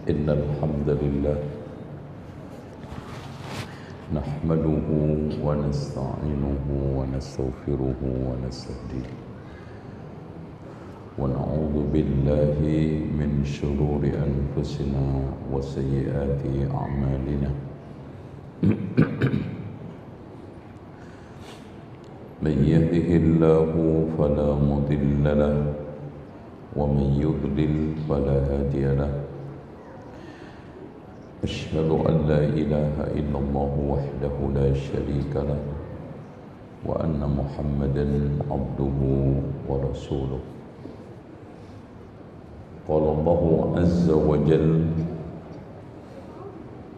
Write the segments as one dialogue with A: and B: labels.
A: إن الحمد لله نحمده ونستعينه ونستغفره ونستهديه ونعوذ بالله من شرور أنفسنا وسيئات أعمالنا من يهده الله فلا مضل له ومن يضلل فلا هادي له أشهد أن لا إله إلا الله وحده لا شريك له وأن محمدا عبده ورسوله قال الله عز وجل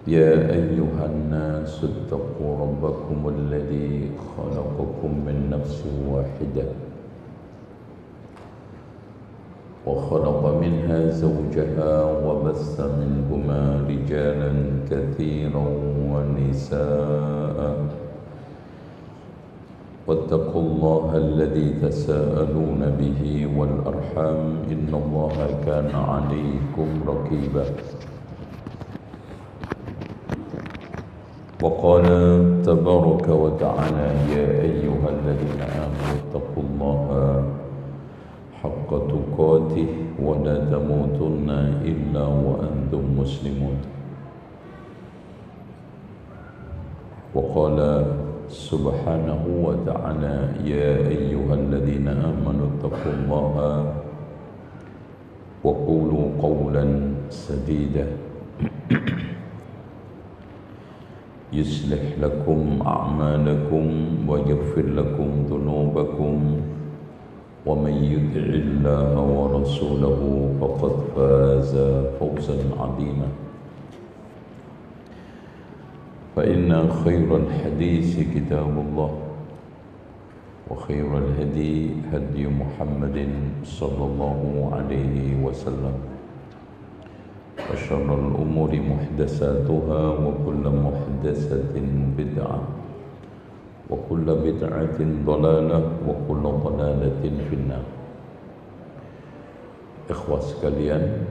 A: يا أيها الناس اتقوا ربكم الذي خلقكم من نفس واحدة وخلق منها زوجها وبث منهما رجالا كثيرا ونساء واتقوا الله الذي تساءلون به والأرحام إن الله كان عليكم رقيبا وقال تبارك وتعالى يا أيها الذين آمنوا اتقوا الله حق تقاته ولا تموتن إلا وأنتم مسلمون وقال سبحانه وتعالى يا أيها الذين آمنوا اتقوا الله وقولوا قولا سديدا يصلح لكم أعمالكم ويغفر لكم ذنوبكم ومن يطع الله ورسوله فقد فاز فوزا عظيما فإن خير الحديث كتاب الله وخير الهدي هدي محمد صلى الله عليه وسلم وشر الأمور محدثاتها وكل محدثة بدعة وكل بدعة ضلالة وكل ضلالة في النار. Ikhwah sekalian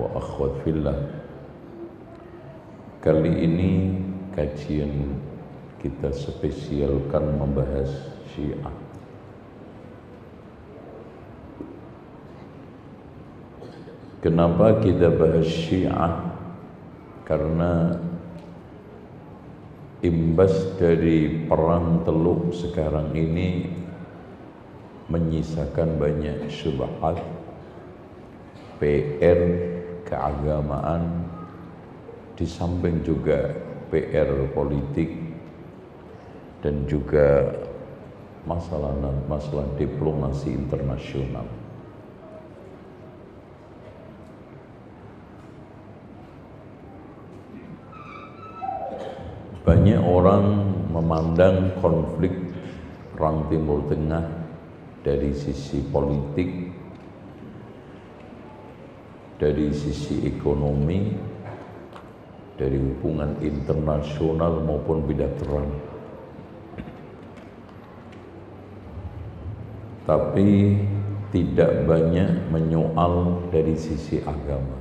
A: wa akhwat fillah, kali ini kajian kita spesialkan membahas Syiah. Kenapa kita bahas Syiah? Karena imbas dari perang Teluk sekarang ini menyisakan banyak syubhat, PR keagamaan, di samping juga PR politik dan juga masalah diplomasi internasional. Banyak orang memandang konflik Perang Timur Tengah dari sisi politik, dari sisi ekonomi, dari hubungan internasional maupun bilateral. Tapi tidak banyak menyoal dari sisi agama.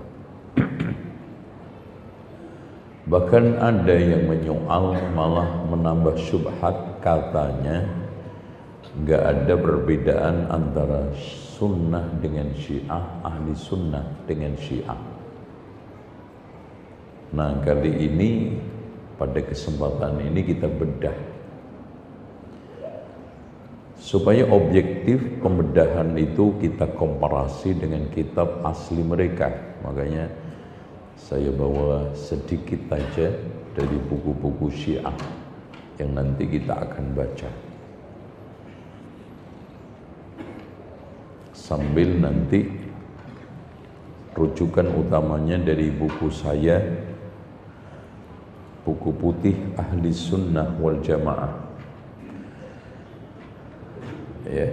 A: Bahkan ada yang menyoal, malah menambah syubhat, katanya nggak ada perbedaan antara sunnah dengan Syiah, ahli sunnah dengan Syiah. Nah, kali ini pada kesempatan ini kita bedah supaya objektif pembedahan itu kita komparasi dengan kitab asli mereka. Makanya saya bawa sedikit saja dari buku-buku Syiah yang nanti kita akan baca. Sambil nanti rujukan utamanya dari buku saya, buku putih Ahli Sunnah wal Jamaah. Ya.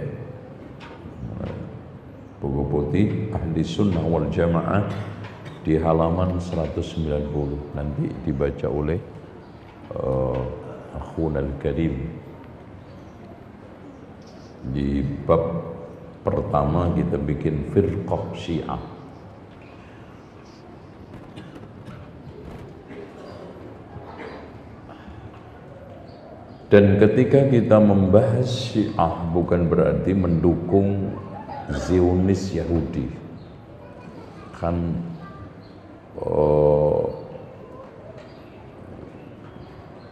A: Buku putih Ahli Sunnah wal Jamaah di halaman 190 nanti dibaca oleh Akhuna Al-Karim. Di bab pertama kita bikin firqah Syiah. Dan ketika kita membahas Syiah bukan berarti mendukung Zionis Yahudi. Kan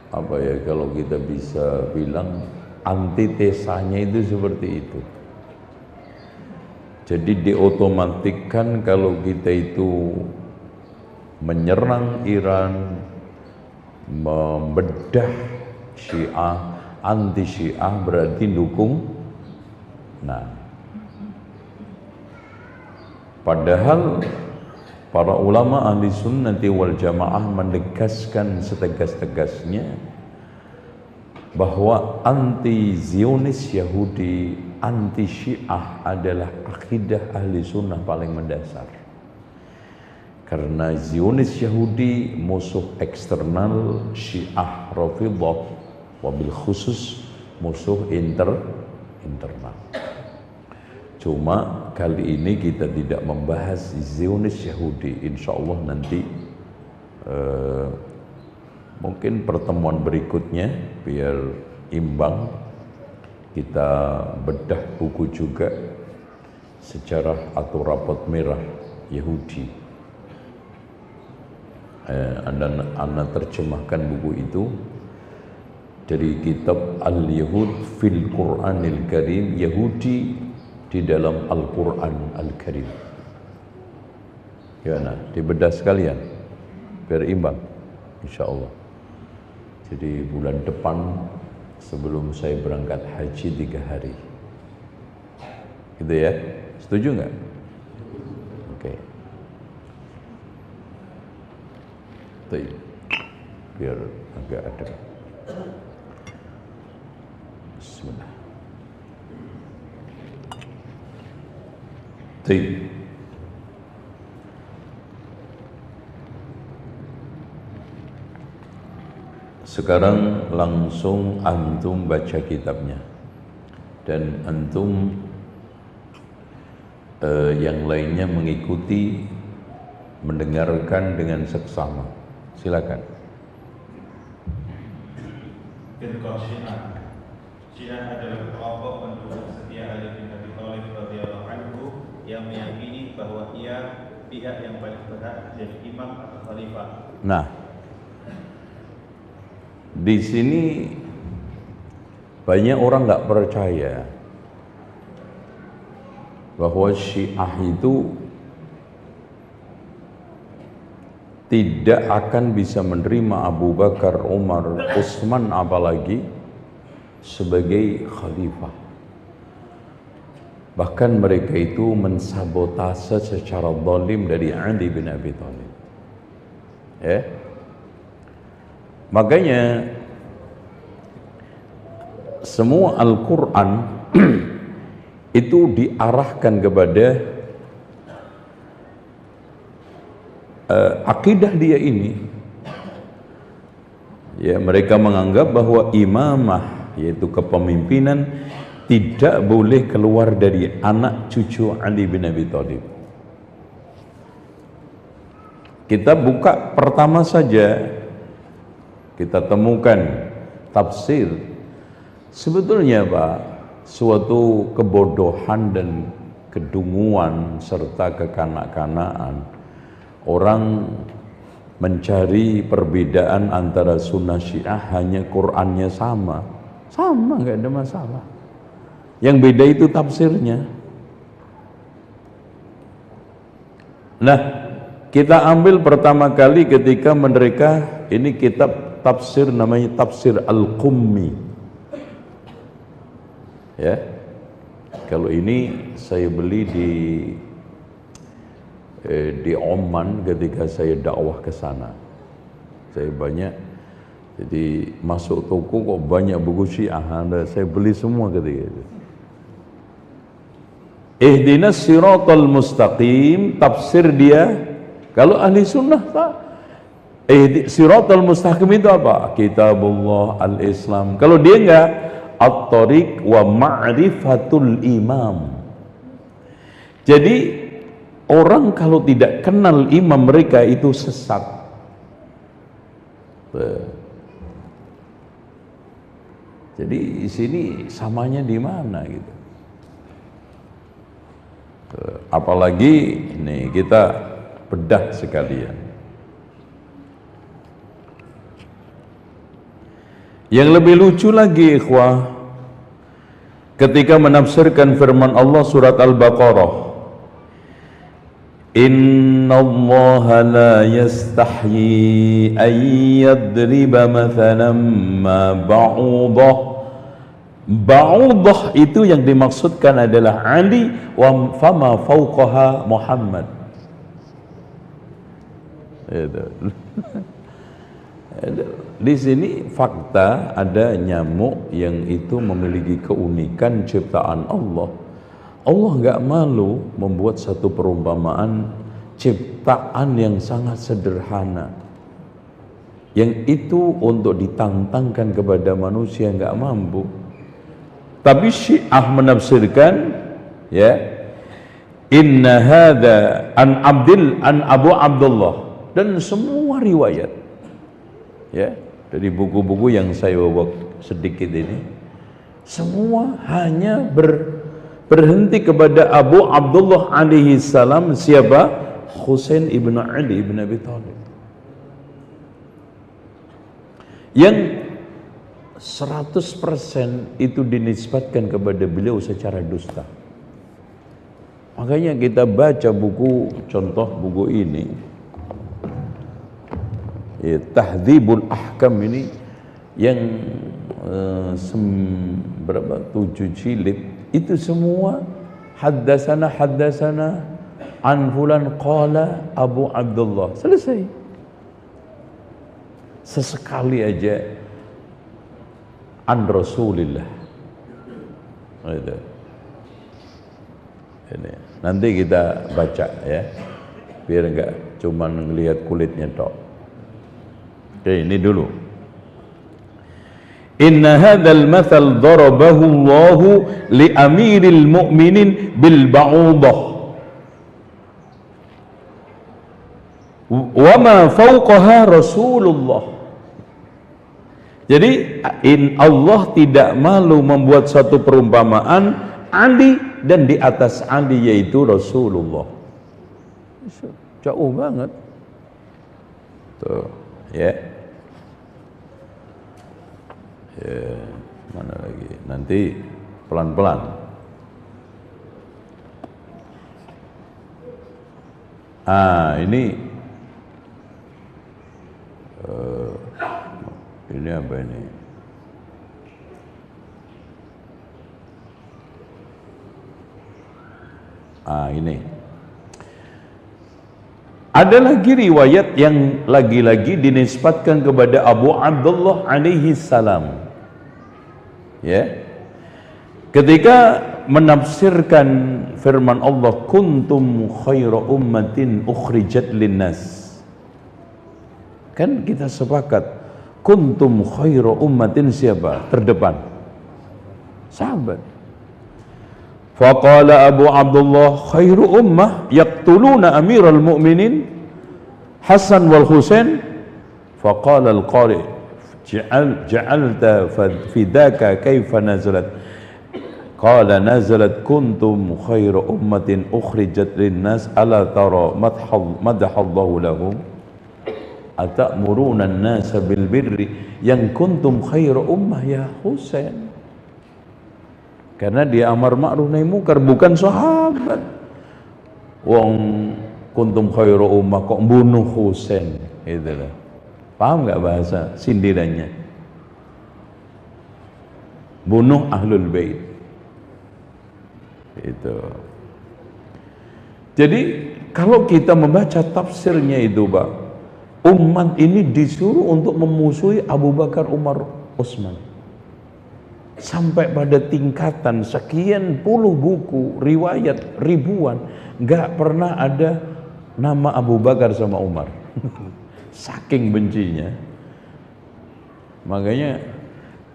A: apa ya, kalau kita bisa bilang antitesanya itu seperti itu. Jadi diotomatikkan kalau kita itu menyerang Iran, membedah Syiah, anti Syiah berarti dukung. Nah, padahal para ulama ahli sunnati wal jamaah menegaskan setegas-tegasnya bahwa anti Zionis Yahudi, anti Syiah adalah akidah ahli sunnah paling mendasar. Karena Zionis Yahudi musuh eksternal, Syiah Rafidhah wabil khusus musuh internal. Cuma kali ini kita tidak membahas Zionis Yahudi. Insya Allah nanti mungkin pertemuan berikutnya biar imbang kita bedah buku juga sejarah atau rapot merah Yahudi. Anda terjemahkan buku itu dari kitab Al-Yahud fil Qur'anil Karim, Yahudi di dalam Al-Quran Al-Karim. Gimana? Dibedah sekalian biar imbang, insya Allah. Jadi bulan depan sebelum saya berangkat haji 3 hari, gitu ya? Setuju nggak? Oke. Tuh, biar agak ada. Bismillah. Tuh. Sekarang langsung antum baca kitabnya dan antum yang lainnya mengikuti, mendengarkan dengan seksama. Silakan.
B: Firqah Syiah. Syiah adalah kelompok pendukung setia Ali bin Abi Thalib radhiyallahu anhu yang meyakini bahwa ia pihak yang paling berhak jadi imam atau khalifah.
A: Nah, di sini banyak orang nggak percaya bahwa Syiah itu tidak akan bisa menerima Abu Bakar, Umar, Utsman apalagi sebagai khalifah. Bahkan mereka itu mensabotase secara zalim dari Ali bin Abi Thalib. Ya. Makanya semua Al-Quran itu diarahkan kepada akidah dia ini. Ya, mereka menganggap bahwa imamah, yaitu kepemimpinan, tidak boleh keluar dari anak cucu Ali bin Abi Thalib. Kita buka pertama saja, kita temukan tafsir. Sebetulnya Pak, suatu kebodohan dan kedunguan serta kekanak-kanaan orang mencari perbedaan antara sunnah Syiah hanya Qur'annya sama, nggak ada masalah. Yang beda itu tafsirnya. Nah, kita ambil pertama kali ketika mereka, ini kitab tafsir namanya Tafsir Al-Qummi. Ya. Kalau ini saya beli di Oman ketika saya dakwah ke sana. Saya banyak, jadi masuk toko kok banyak buku Syiah, saya beli semua ketika itu. Ihdinas siratal mustaqim, tafsir dia. Kalau ahli sunnah tak. Siratal mustaqim itu apa? Kitabullah, al-Islam. Kalau dia enggak, at-tariq wa ma'rifatul imam. Jadi orang kalau tidak kenal imam mereka itu sesat. Jadi di sini samanya di mana gitu. Apalagi nih kita bedah sekalian. Yang lebih lucu lagi ikhwah, ketika menafsirkan firman Allah surat Al-Baqarah, Innallaha la yastahyi an yadriba mathalan ma ba'udah. Ba'udah itu yang dimaksudkan adalah Ali wa fama fawqaha Muhammad. Di sini fakta ada nyamuk yang itu memiliki keunikan ciptaan Allah. Allah nggak malu membuat satu perumpamaan ciptaan yang sangat sederhana, yang itu untuk ditantangkan kepada manusia nggak mampu. Tapi Syiah menafsirkan, ya, inna hadza an Abu Abdullah, dan semua riwayat, ya, dari buku-buku yang saya bawa sedikit ini, semua hanya berhenti kepada Abu Abdullah alaihi salam. Siapa? Husain ibn Ali ibn Abi Thalib, yang 100% itu dinisbatkan kepada beliau secara dusta. Makanya kita baca buku, contoh buku ini, ya, Tahdzibul Ahkam ini yang berapa 7 jilid, itu semua haddasana an fulan qala Abu Abdullah, selesai. Sesekali aja an Rasulillah. Ini nanti kita baca, ya, biar enggak cuma ngelihat kulitnya tok. Oke, ini dulu. Inna hadzal mathal darabahu Allahu li amiril mu'minin bil ba'udah wa ma fawqaha Rasulullah. Jadi Allah tidak malu membuat satu perumpamaan Ali dan di atas Ali yaitu Rasulullah. Jauh banget. Tuh, ya. Ya, mana lagi? Nanti pelan-pelan. Ini apa ini? Ini. Ada lagi riwayat yang lagi-lagi dinisbatkan kepada Abu Abdullah alaihi salam. Ya. Ketika menafsirkan firman Allah, kuntum khaira ummatin ukhrijat linnas. Kan kita sepakat, kuntum khaira ummatin siapa? Terdepan. Sahabat. Faqala Abu Abdullah khairu ummah yaqtuluna amiral mu'minin Hasan wal Husain. Faqala al-qari ja'alta fidaka kaifa nazalat. Qala nazalat kuntum khairu ummatin ukhrijat linnas ala tara madhallahu lahum atamuruna an-nasa bil birri. Yang kuntum khairu ummah ya Husain, karena dia amar ma'ruf nahi munkar, bukan sahabat. Wong kuntum khairu ummah kok bunuh Husain, gitu lah. Paham nggak bahasa sindirannya? Bunuh ahlul bait. Itu. Jadi kalau kita membaca tafsirnya itu, Pak, umat ini disuruh untuk memusuhi Abu Bakar, Umar, Utsman. Sampai pada tingkatan sekian puluh buku, riwayat ribuan, nggak pernah ada nama Abu Bakar sama Umar. Saking bencinya. Makanya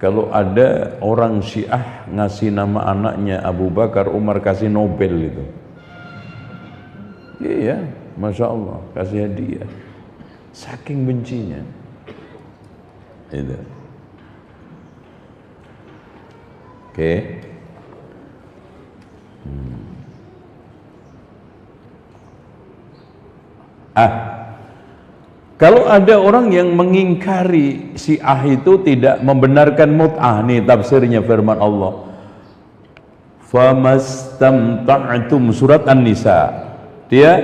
A: kalau ada orang Syiah ngasih nama anaknya Abu Bakar, Umar kasih Nobel itu. Iya, Masya Allah, kasih hadiah. Saking bencinya. Itu. Oke. Kalau ada orang yang mengingkari Syiah itu tidak membenarkan mut'ah, nih tafsirnya firman Allah. Famastamta'tum, surat An-Nisa. Dia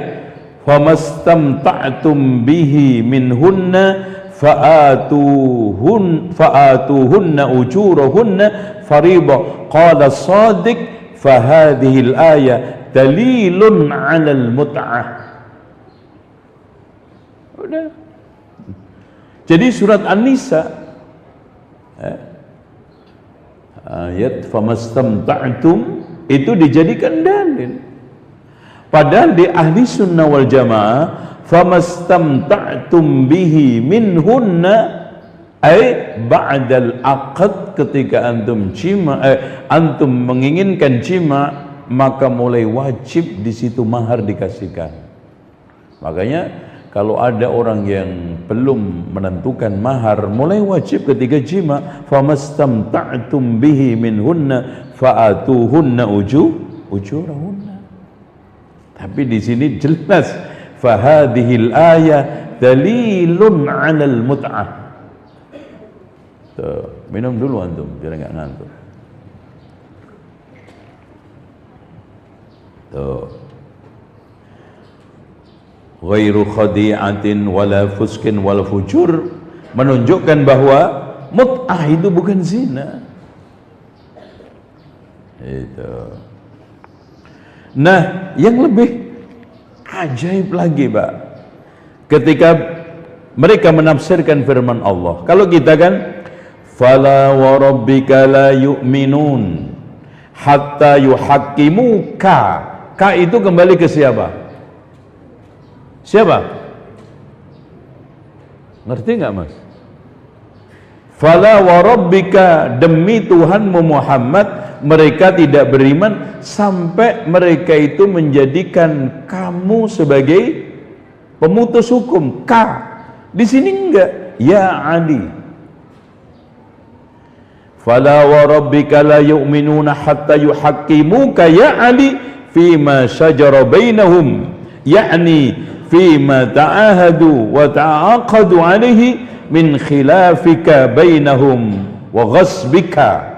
A: famastamta'tum bihi minhunna fa'atuhunna ujurahunna fariḍah. Qala as-sadiq fahadhihi al-ayah dalilun 'ala al-mut'ah. Udah. Jadi surat An-Nisa ayat famastamta'tum itu dijadikan dalil. Padahal di ahli sunnah wal jamaah famastamta'tum bihi minhunna ay ba'dal aqd, ketika antum antum menginginkan jima, maka mulai wajib di situ mahar dikasihkan. Makanya kalau ada orang yang belum menentukan mahar, mulai wajib ketika jima. Famastamta'tum bihi minhunna fa'atuhunna ujurahunna. Tapi di sini jelas fahadhil ayah dalilun 'alal mut'ah. Tuh, minum dulu antum biar enggak ngantuk. Tuh. Ghairu khadi'atin wala fuskin wala fujur, menunjukkan bahwa mut'ah itu bukan zina. Itu. Nah, yang lebih ajaib lagi, Pak, ketika mereka menafsirkan firman Allah. Kalau kita kan fala wa rabbika la yu'minun hatta yuhaqqimuka. Ka itu kembali ke siapa? Siapa? Ngerti nggak, Mas? Fala wa rabbika, demi Tuhanmu Muhammad, mereka tidak beriman sampai mereka itu menjadikan kamu sebagai pemutus hukum. Ka di sini enggak, ya Ali. Fala wa rabbika la yu'minuna hatta yuhaqqimuka ya Ali fima syajara bainahum, yakni fima ta'ahadu wa ta'aqadu alaihi min khilafika bainahum wa ghasbika.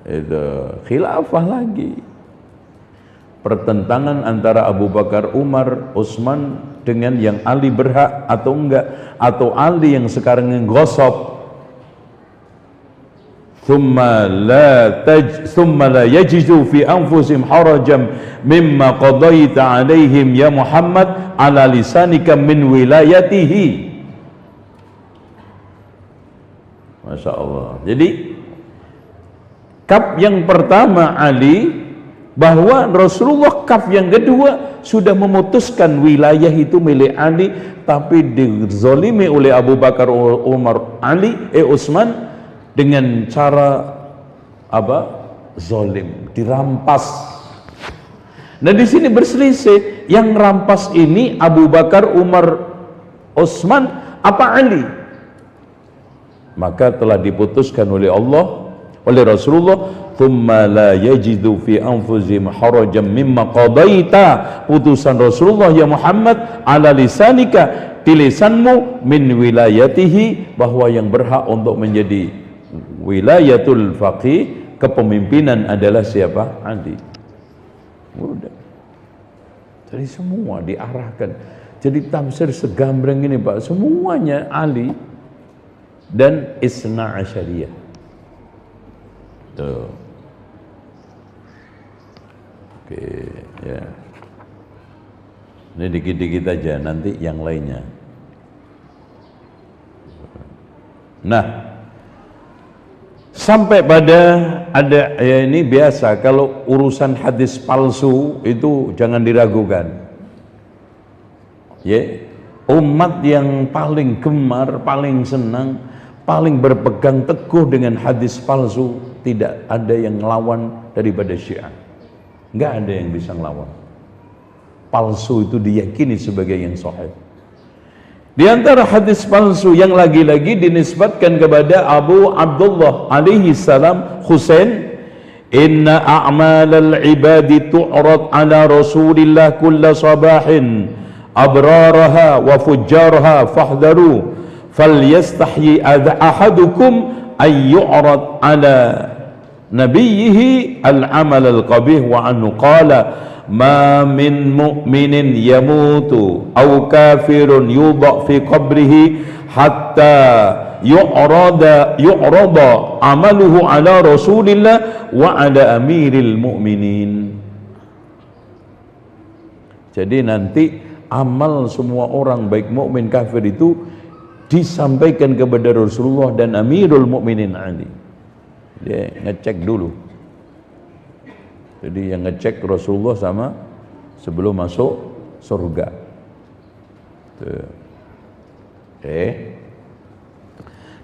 A: Itu khilafah lagi, pertentangan antara Abu Bakar, Umar, Utsman dengan yang Ali berhak atau enggak, atau Ali yang sekarang ngeghasab. Thumma la yajidu fi anfusihim harajan mimma qadaita alaihim ya Muhammad ala lisanika min wilayatihi. Masya Allah. Jadi kaf yang pertama Ali, bahwa Rasulullah kaf yang kedua sudah memutuskan wilayah itu milik Ali, tapi dizalimi oleh Abu Bakar, Umar, Utsman dengan cara apa? Zalim, dirampas. Nah di sini berselisih, yang rampas ini Abu Bakar, Umar, Utsman apa Ali? Maka telah diputuskan oleh Allah, oleh Rasulullah, thumma la yajidu fi anfusihim harajan mimma qadaita, putusan Rasulullah ya Muhammad, ala lisanika, di lisanmu, min wilayatihi, bahwa yang berhak untuk menjadi wilayatul faqih, kepemimpinan adalah siapa? Ali. Udah. Jadi semua diarahkan. Jadi tafsir segambreng ini, Pak, semuanya Ali dan Isna Asyariyah. Tuh. Oke, ya. Ini dikit-dikit aja, nanti yang lainnya. Nah, sampai pada ada, ya ini biasa, kalau urusan hadis palsu itu jangan diragukan. Ya, umat yang paling gemar, paling senang, paling berpegang teguh dengan hadis palsu, tidak ada yang ngelawan daripada Syiah. Nggak ada yang bisa ngelawan. Palsu itu diyakini sebagai yang sahih. Di antara hadis palsu yang lagi-lagi dinisbatkan kepada Abu Abdullah alaihi salam Husain, inna a'malal ibadi tu'rad ala Rasulillah kulla sabahin abraraha wa fujjaraha fahdharu falyastahyi ahadukum ay yu'rad ala nabiyhi al-amal al-qabih wa anhu qala ma min mu'minin yamutu aw kafirun yudha fi qabrihi hatta yu'rada amaluhu ala Rasulillah wa ala amiril mu'minin. Jadi nanti amal semua orang baik mukmin kafir itu disampaikan kepada Rasulullah dan Amirul Mukminin Ali. Dia ngecek dulu. Jadi yang ngecek Rasulullah sama sebelum masuk surga. Oke.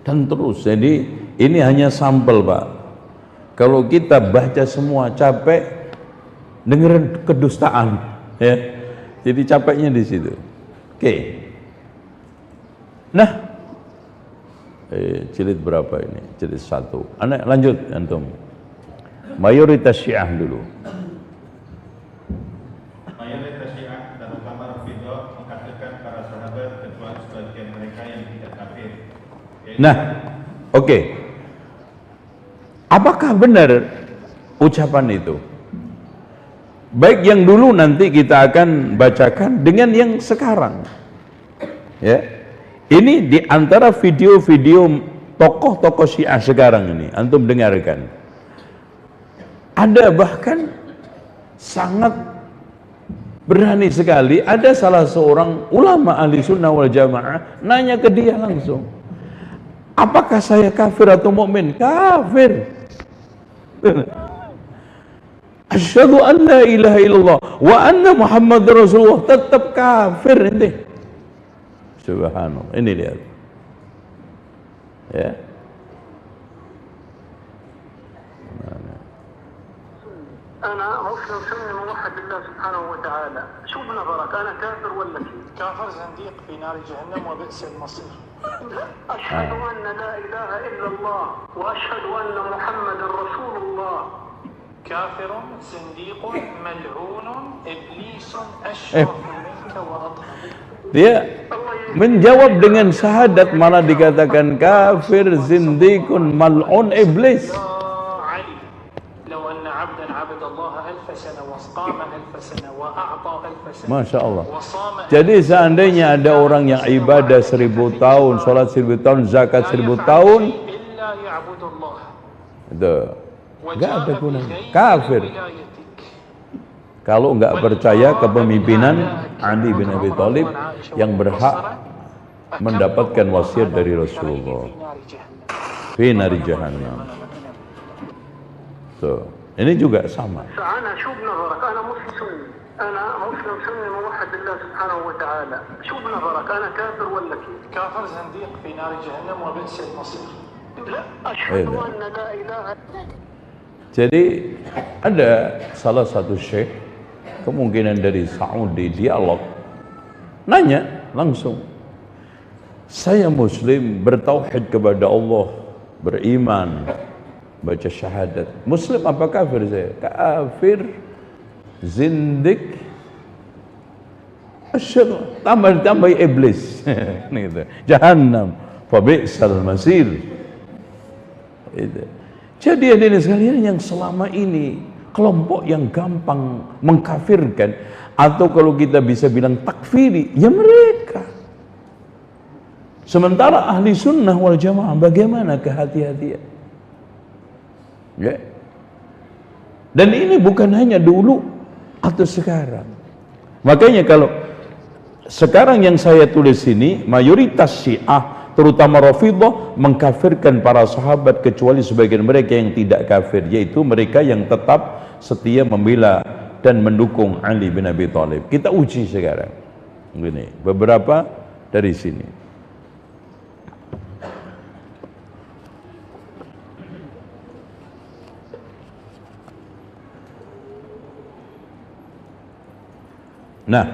A: Dan terus, jadi ini hanya sampel, Pak. Kalau kita baca semua capek dengerin kedustaan, ya. Jadi capeknya di situ. Oke. Nah, jilid berapa ini? Jilid 1. Anak lanjut antum. Mayoritas Syiah dulu.
B: Mayoritas Syiah terutama Rafidhah mengkafirkan para sahabat kecuali sebagian mereka yang tidak kafir.
A: Nah, oke. Apakah benar ucapan itu? Baik yang dulu nanti kita akan bacakan dengan yang sekarang. Ya. Ini di antara video-video tokoh-tokoh Syiah sekarang ini, antum dengarkan. Ada bahkan sangat berani sekali, ada salah seorang ulama ahli sunnah wal jamaah nanya ke dia langsung, apakah saya kafir atau mukmin? Kafir. Asyhadu an la ilaha illallah wa anna Muhammad Rasulullah, tetap kafir ini. Subhanallah, ini lihat. Ya.
C: أنا مسلم سني موحد لله سبحانه وتعالى، شو بنظرك أنا كافر ولا كيف؟ كافر زنديق في نار جهنم وبئس المصير. أشهد أن لا إله إلا الله وأشهد أن محمد رسول الله. كافر زنديق ملعون إبليس أشرف منك وأطهر.
A: Dia menjawab dengan syahadat, malah dikatakan kafir, zindikun, mal'un, iblis. Masya Allah. Jadi seandainya ada orang yang ibadah 1000 tahun, sholat 1000 tahun, zakat 1000 tahun, itu nggak ada gunanya, kafir. Kalau nggak percaya kepemimpinan Ali bin Abi Thalib yang berhak mendapatkan wasiat dari Rasulullah fi nari jahannam. So, ini juga sama.
C: أنا شو بنظرك؟ أنا مسلم سني، أنا مسلم سني موحد لله سبحانه وتعالى، شو بنظرك أنا كافر ولا كيف؟ كافر زنديق في نار جهنم وبئس المصير. لا أشهد أن لا إله.
A: Jadi ada salah satu syekh, kemungkinan dari Saudi, dialog, nanya langsung, saya muslim, bertauhid kepada Allah, beriman, baca syahadat, muslim apa kafir saya? Kafir, zindik, asyhadu, tambah iblis. Gitu. Jahannam, fa bi'sal masir. Itu. Jadi hadirin sekalian, yang selama ini kelompok yang gampang mengkafirkan, atau kalau kita bisa bilang takfiri, ya mereka. Sementara ahli sunnah wal jamaah bagaimana kehati-hatian? Ya. Dan ini bukan hanya dulu atau sekarang. Makanya kalau sekarang yang saya tulis ini, mayoritas Syiah terutama Rafidhah mengkafirkan para sahabat kecuali sebagian mereka yang tidak kafir, yaitu mereka yang tetap setia membela dan mendukung Ali bin Abi Thalib. Kita uji sekarang. Begini, beberapa dari sini. Nah,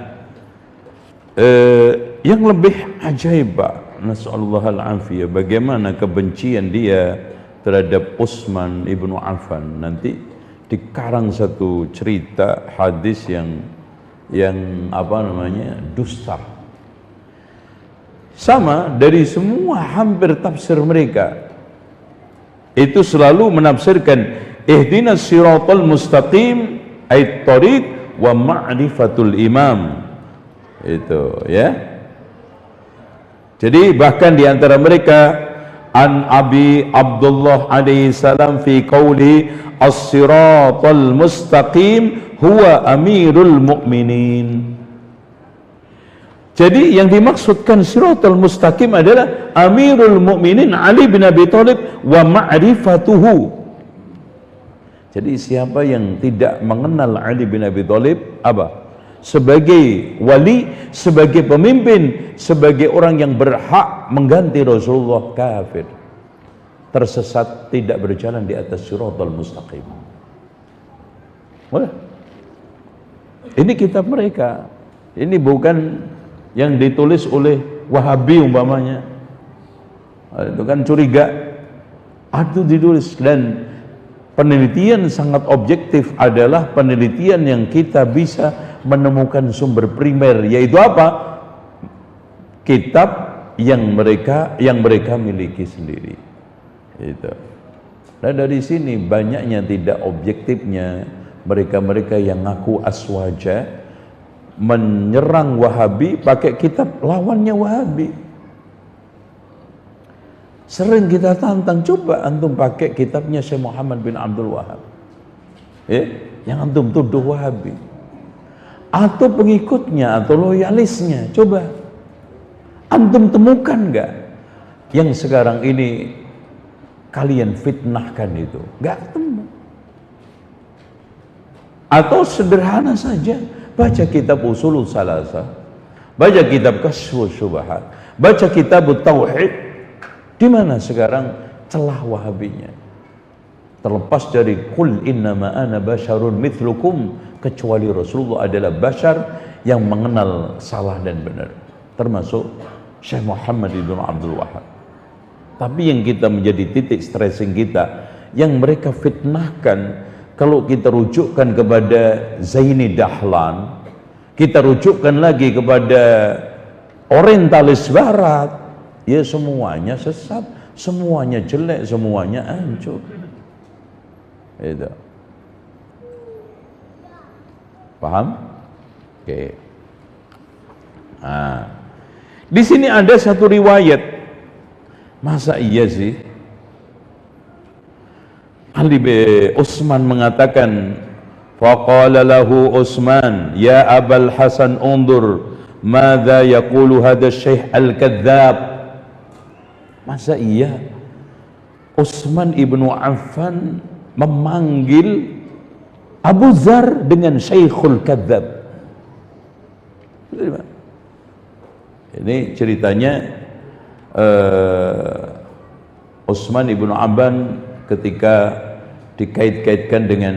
A: yang lebih ajaib, Pak, nas'alullah al-afiyah, bagaimana kebencian dia terhadap Utsman ibnu Affan. Nanti dikarang satu cerita hadis yang apa namanya, dusta. Sama dari semua hampir tafsir mereka itu selalu menafsirkan ihdinas siratal mustaqim ay tariq wa ma'rifatul imam. Itu ya. Jadi bahkan di antara mereka an Abi Abdullah alaihi salam fi qauli as-siratal mustaqim huwa amirul mu'minin. Jadi yang dimaksudkan siratal mustaqim adalah amirul mu'minin Ali bin Abi Thalib wa ma'rifatuhu. Jadi siapa yang tidak mengenal Ali bin Abi Thalib apa? Sebagai wali, sebagai pemimpin, sebagai orang yang berhak mengganti Rasulullah, kafir, tersesat, tidak berjalan di atas siratal mustaqim. Boleh? Ini kitab mereka. Ini bukan yang ditulis oleh Wahabi umpamanya. Itu kan curiga. Itu ditulis, dan penelitian sangat objektif adalah penelitian yang kita bisa menemukan sumber primer, yaitu apa? Kitab yang mereka miliki sendiri. Itu. Dan dari sini banyaknya tidak objektifnya mereka-mereka yang ngaku aswaja menyerang Wahabi pakai kitab lawannya Wahabi. Sering kita tantang, coba antum pakai kitabnya Syekh Muhammad bin Abdul Wahab, yang antum tuduh Wahabi, atau pengikutnya atau loyalisnya, coba antum temukan nggak yang sekarang ini kalian fitnahkan itu? Nggak ketemu. Atau sederhana saja, baca kitab Ushulul Salasah, baca kitab Kasyfus Syubhat, baca kitab Tauhid. Di mana sekarang celah Wahabinya? Terlepas dari qul innama ana basyarun mithlukum, kecuali Rasulullah adalah bashar yang mengenal salah dan benar, termasuk Syekh Muhammad bin Abdul Wahab. Tapi yang kita menjadi titik stressing kita, yang mereka fitnahkan, kalau kita rujukkan kepada Zaini Dahlan, kita rujukkan lagi kepada orientalis barat, ya semuanya sesat, semuanya jelek, semuanya hancur. Itu. Paham? Oke. Nah, di sini ada satu riwayat. Masa iya sih? Ali bin Utsman mengatakan, faqala lahu Utsman, ya Abul Hasan undur, madza yaqulu hadha syekh al-kadzdzab. Masa iya Utsman ibnu Affan memanggil Abu Dzar dengan Syekhul Kadzdzab? Ini ceritanya Utsman ibnu Affan ketika dikait-kaitkan dengan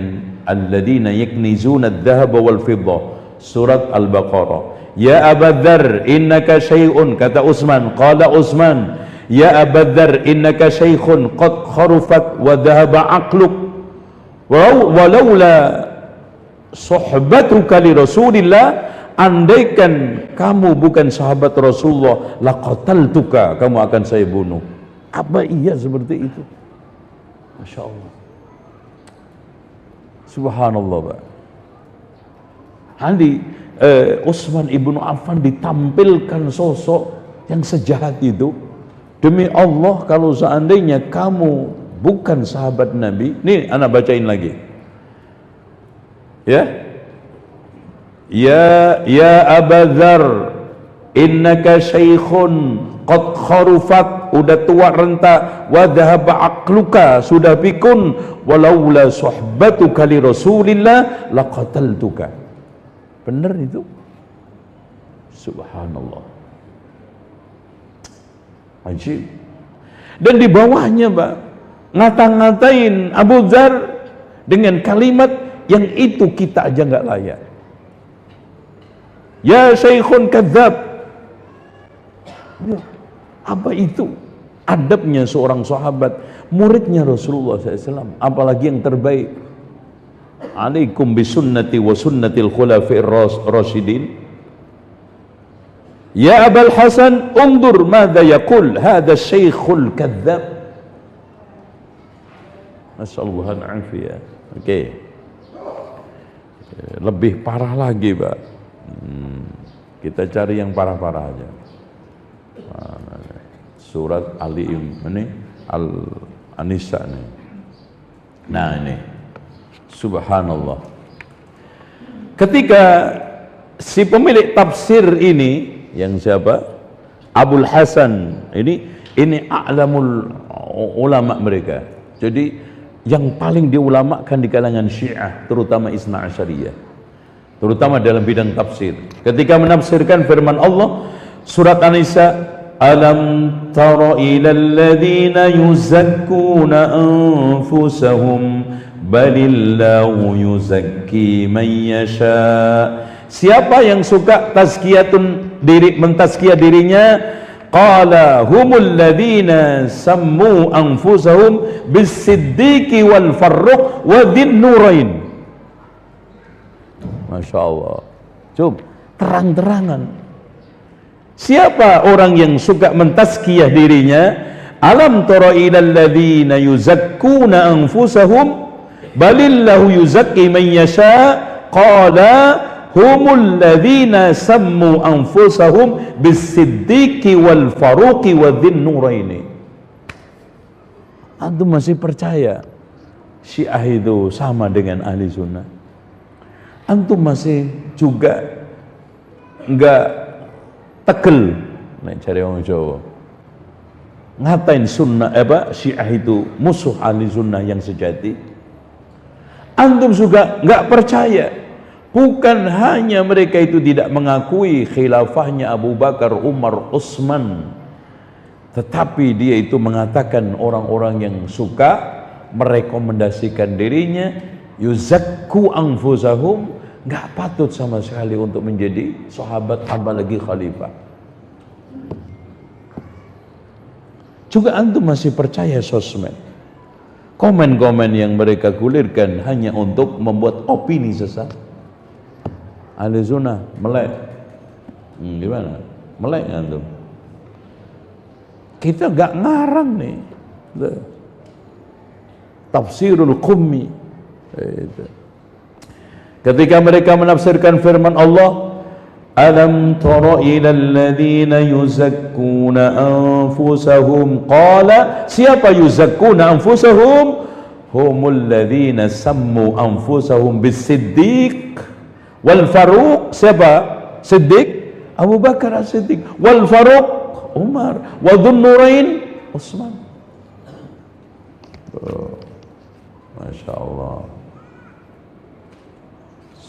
A: alladzina yaknizuna adh-dhahaba wal fiddah, surat Al-Baqarah. Ya Abu Dzar innaka syai'un, kata Utsman, qala Utsman, ya Abu Dzar innaka syaikhun qad kharufat wa dhahaba aqluk walaula suhbatuka li Rasulillah, andaikan kamu bukan sahabat Rasulullah laqataltuka, kamu akan saya bunuh. Apa iya seperti itu? Masya Allah, subhanallah, Pak. Hadi Utsman ibnu Affan ditampilkan sosok yang sejahat itu. Demi Allah, kalau seandainya kamu bukan sahabat Nabi, nih anak bacain lagi, ya Abu Dzar innaka syaikhun qad kharufat, udah tua renta, wa dhahaba aqluka, sudah pikun, walaula suhbatuka li Rasulillah laqataltuka. Benar itu? Subhanallah. Ajib. Dan di bawahnya, Pak, ngata-ngatain Abu Dzar dengan kalimat yang itu kita aja nggak layak. Ya Syekhun Kadzdzab. Apa itu adabnya seorang sahabat, muridnya Rasulullah SAW, apalagi yang terbaik? alaikum bisunnati wa sunnatil khulafa'ir rasyidin. Ya Abul Hasan, undur madza yaqul hadha syekhul kadzdzab. Nasallahu al-afiyah. Oke. Lebih parah lagi, Pak. Kita cari yang parah-parah aja. Surat Ali ini Al-Nisa nih. Nah ini, subhanallah. Ketika si pemilik tafsir ini, yang siapa? Abul Hasan ini a'lamul ulama mereka. Jadi yang paling diulamakan di kalangan Syiah, terutama Isna Asyariyah, terutama dalam bidang tafsir. Ketika menafsirkan firman Allah surat An-Nisa, alam tara ilal ladzina yuzakkuna anfusahum balillahu yuzakki man yasha. Siapa yang suka mentazkiyah dirinya, qala humul ladzina sammu anfusahum bis-siddiqi wal farruq wa dzin nurain. Masya Allah. Coba terang-terangan. Siapa orang yang suka mentazkiyah dirinya? Alam tara ilal ladzina yuzakkuna anfusahum balillahu yuzakki man yasha. Qala humul ladzina sammu anfusahum bis-siddiqi wal faruqi wa dzin nuraini. Antum masih percaya Syiah itu sama dengan ahli sunnah? Antum masih juga enggak tegel nek cari orang Jawa ngatain sunnah Syiah itu musuh ahli sunnah yang sejati? Antum juga enggak percaya bukan hanya mereka itu tidak mengakui khilafahnya Abu Bakar, Umar, Utsman, tetapi dia itu mengatakan orang-orang yang suka merekomendasikan dirinya yuzakku anfusahum, nggak patut sama sekali untuk menjadi sahabat, apalagi khalifah. Juga antum masih percaya sosmed, komen-komen yang mereka gulirkan hanya untuk membuat opini sesat? Ahli sunnah melek, gimana? Melek antum? Kita gak ngarang nih. Tafsirul Qummi. Ketika mereka menafsirkan firman Allah, alam tara ilal ladzina yuzakkuna anfusahum, qala, siapa yuzakkuna anfusahum? Humul ladzina sammu anfusahum bis-siddiq wal faruq. Siapa? Siddiq? Abu Bakar as-Siddiq. Wal faruq Umar. Wa dzun nurain Utsman. Masya Allah,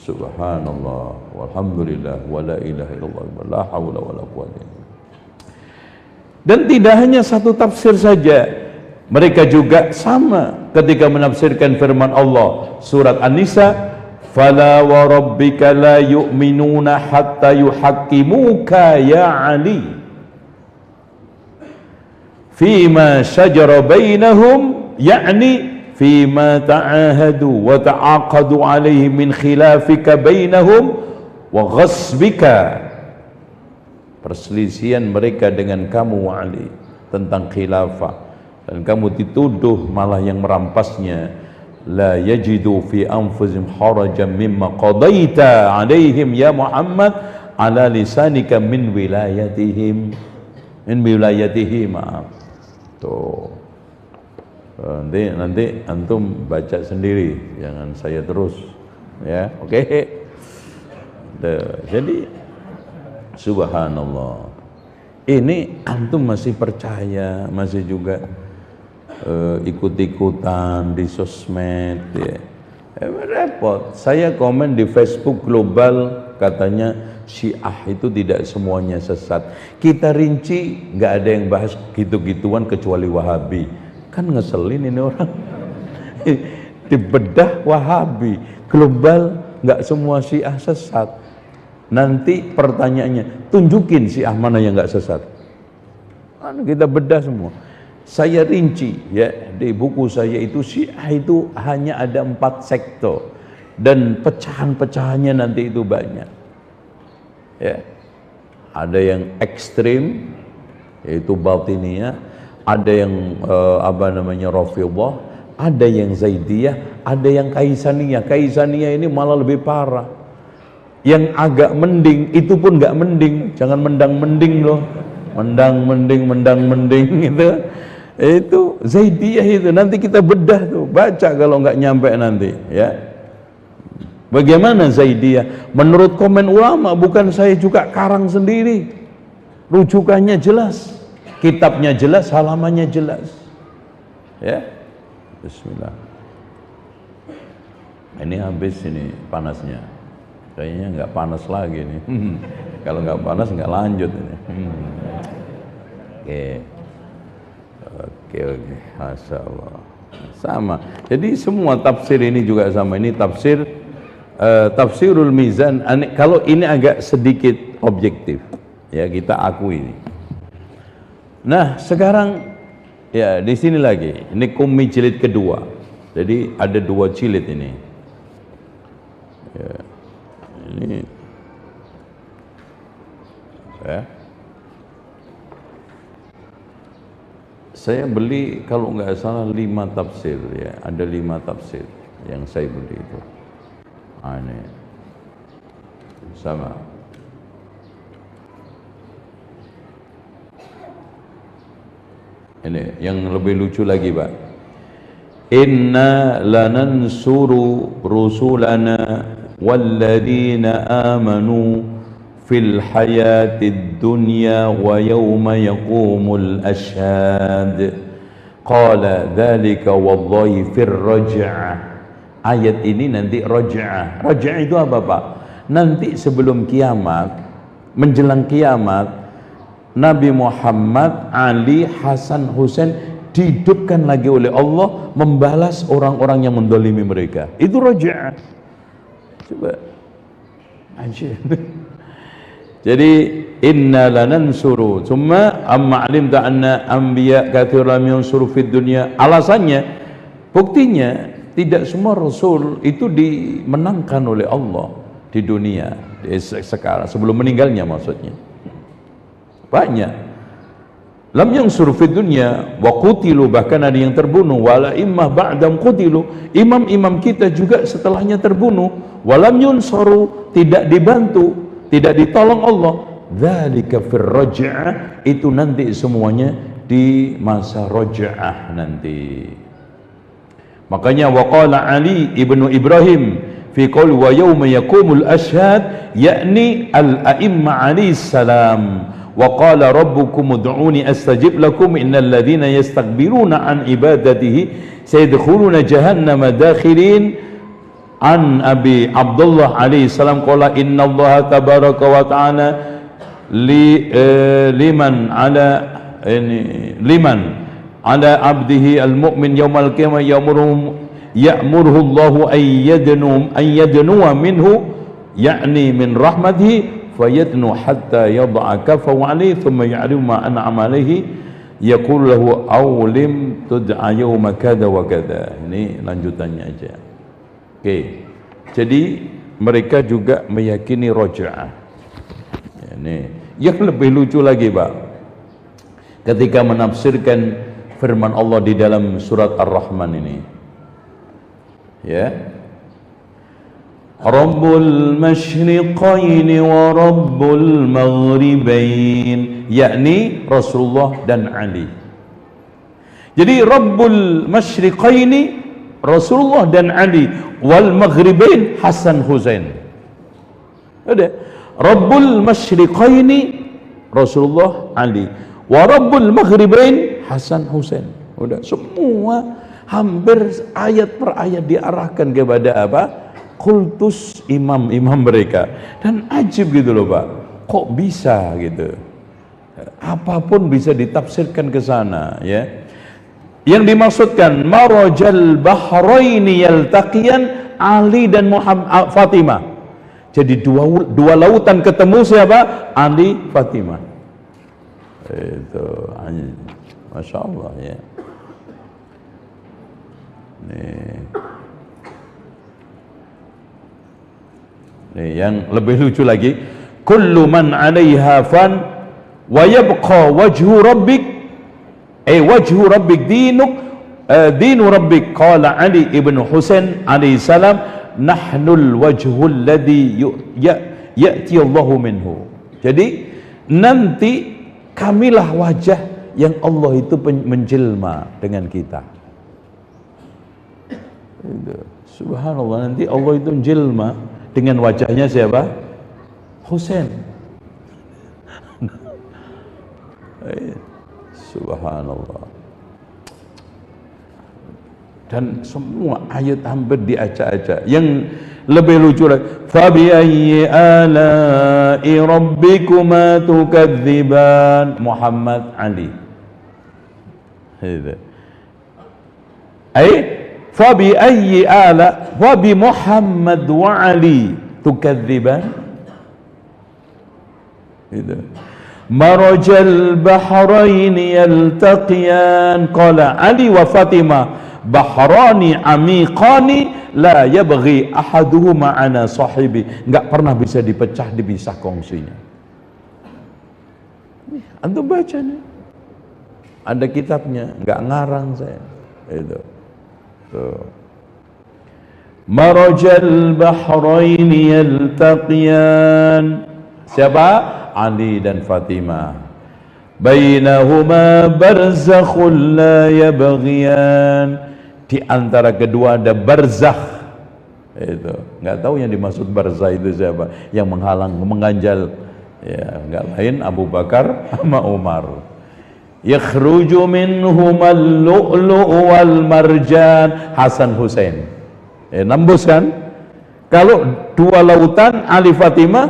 A: subhanallah, walhamdulillah, wa la ilaha illallah, la hawla wa la quwwata. Dan tidak hanya satu tafsir saja, mereka juga sama ketika menafsirkan firman Allah surat An-Nisa, fala wa rabbika la yu'minuna hatta yuhaqqimuka ya Ali fima syajara bainahum, yakni fima ta'ahadu wa ta'aqadu alaihi min khilafika bainahum wa ghasbika, perselisihan mereka dengan kamu Ali tentang khilafah, dan kamu dituduh malah yang merampasnya. La yajidu fi anfusihim harajan mimma qadaita alaihim ya Muhammad ala lisanika min wilayatihim, maaf. Tuh, nanti antum baca sendiri, jangan saya terus ya. Oke. Jadi subhanallah, ini antum masih percaya, masih juga ikut-ikutan di sosmed ya. Repot. Saya komen di Facebook global, katanya Syiah itu tidak semuanya sesat. Kita rinci, nggak ada yang bahas gitu-gituan kecuali Wahabi. Kan ngeselin ini orang. Dibedah Wahabi, global nggak semua Syiah sesat. Nanti pertanyaannya, tunjukin Syiah mana yang nggak sesat. Kan kita bedah semua. Saya rinci ya, di buku saya itu Syiah itu hanya ada 4 sektor. dan pecahan-pecahannya nanti itu banyak. Ya. Ada yang ekstrim yaitu batiniyah, ada yang Rafidhah, ada yang Zaidiyah, ada yang Kaisaniyah. Kaisaniyah ini malah lebih parah. Yang agak mending itu pun nggak mending, jangan mendang-mending loh. Mendang-mending itu Zaidiyah itu. Nanti kita bedah tuh, baca kalau nggak nyampe nanti, ya. Bagaimana Zaidiyah? Menurut komen ulama, bukan saya juga karang sendiri. Rujukannya jelas, kitabnya jelas, halamannya jelas. Ya. Bismillah. Ini habis ini panasnya. Kayaknya nggak panas lagi nih. Kalau nggak panas nggak lanjut ini. Oke. Masya Allah. Sama. Jadi semua tafsir ini juga sama. Ini Tafsirul Mizan. Kalau ini agak sedikit objektif, ya kita akui. Nah sekarang ya di sini lagi. Ini Qummi jilid kedua. Jadi ada 2 jilid ini. Ya. Ini. Ya. Saya beli kalau nggak salah 5 tafsir, ya ada 5 tafsir yang saya beli itu. Ini sama. Ini yang lebih lucu lagi, Pak. Inna lanansuru rusulana walladzina amanu fil hayatid dunya wa yawma yaqumul ashhad. Qala dzalika wallahi fir raj'ah. Ayat ini nanti raj'ah. Raj'ah itu apa, Pak? Nanti sebelum kiamat, menjelang kiamat, Nabi Muhammad, Ali, Hasan, Husain dihidupkan lagi oleh Allah membalas orang-orang yang mendolimi mereka. Itu raj'ah. Coba aja. Jadi inna lanansuru thumma amma alimta anna anbiya katsiran yansuru fid dunya. Alasannya, buktinya tidak semua rasul itu dimenangkan oleh Allah di dunia sekarang, sebelum meninggalnya maksudnya. Banyak. Lam yansuru fid dunya wa qutilu, bahkan ada yang terbunuh. Wala immah ba'dam qutilu, imam-imam kita juga setelahnya terbunuh. Walam yunsaru, tidak dibantu, tidak ditolong Allah. Dzalika fir raj'ah, itu nanti semuanya di masa raj'ah nanti. Makanya waqala Ali ibnu Ibrahim fi qaul wa yauma yaqumul ashhad, yakni al-a'imma alaihi salam. Wa qala rabbukum ud'uni astajib lakum innal ladzina yastakbiruna an ibadatihi sayadkhuluna jahannama dakhirin. An Abi Abdullah alaihi salam qala innallaha tabaraka wa ta'ala liman ala abdihi al-mu'min yawmal qiyamah ya'muruhu Allahu an yadnuwa minhu, yakni min rahmatihi, fayadnu hatta yad'a kafahu alayhi thumma ya'rifu ma an'ama alayhi yaqulu lahu awlim tud'a yawma kada wa kada. Ini lanjutannya aja. Oke. Jadi mereka juga meyakini raj'ah. Ini yang lebih lucu lagi, Pak. Ketika menafsirkan firman Allah di dalam surat Ar-Rahman ini, ya, Rabbul Masyriqaini wa Rabbul Maghribain, yakni Rasulullah dan Ali. Jadi Rabbul Masyriqaini Rasulullah dan Ali, wal Maghribain Hasan Husain. Ada Rabbul Masyriqaini Rasulullah, Ali, wa Rabbul Maghribain Hasan Husain. Udah semua hampir ayat per ayat diarahkan kepada apa? Kultus imam-imam mereka. Dan ajib gitu loh, Pak. Kok bisa gitu? Apapun bisa ditafsirkan ke sana, ya. Yang dimaksudkan marajal bahraini yaltaqiyan, Ali dan Muhammad Fatimah. Jadi dua lautan ketemu siapa? Ali, Fatimah. Itu Masya Allah, ya. Nih. Nih, yang lebih lucu lagi, kullu man 'alaiha fan wa yabqa wajhu rabbik wajhu rabbik dinu rabbik. Qala Ali ibn Husain alaihi salam, nahnul wajhul ladzi ya'ti Allahu minhu. Jadi nanti kamilah wajah yang Allah itu menjelma dengan kita. Subhanallah, nanti Allah itu menjelma dengan wajahnya siapa? Husain. Subhanallah. Dan semua ayat hampir diacak-acak. Yang lebih lucu lagi, fabi ayyi ala'i rabbikuma tukadziban. Muhammad Ali. Fabi ayyi ala fabi Muhammad wa Ali tukadziban. Marajal bahrain yaltaqiyan. Qala Ali wa Fatimah bahrani amiqani la yabghi ahaduhuma ana sahibi. Enggak pernah bisa dipisah kongsinya. Antum baca nih, ada kitabnya, enggak ngarang saya. Itu tuh, marajal bahrain yaltaqiyan. Siapa? Ali dan Fatimah. Bainahuma barzakhun la yabghiyan. Di antara kedua ada barzakh. Itu nggak tahu yang dimaksud barzakh itu siapa, yang menghalang, mengganjal, ya nggak lain Abu Bakar sama Umar. Yakhruju minhuma al-lu'lu' wal marjan. Hasan Husain, nembus kan? Kalau dua lautan Ali Fatimah,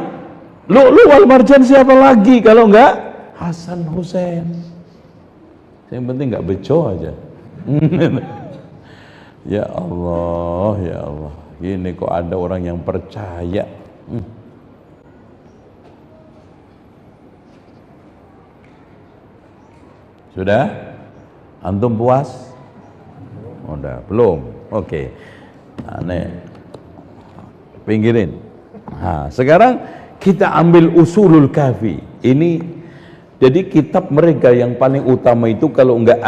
A: lu'lu' wal marjan siapa lagi kalau enggak Hasan Husain? Yang penting enggak beco aja. Ya Allah, ya Allah. Gini kok ada orang yang percaya. Sudah? Antum puas? Udah, belum? Oke. Aneh. Pinggirin. Nah, sekarang kita ambil Usulul Kafi. Ini jadi kitab mereka yang paling utama itu, kalau enggak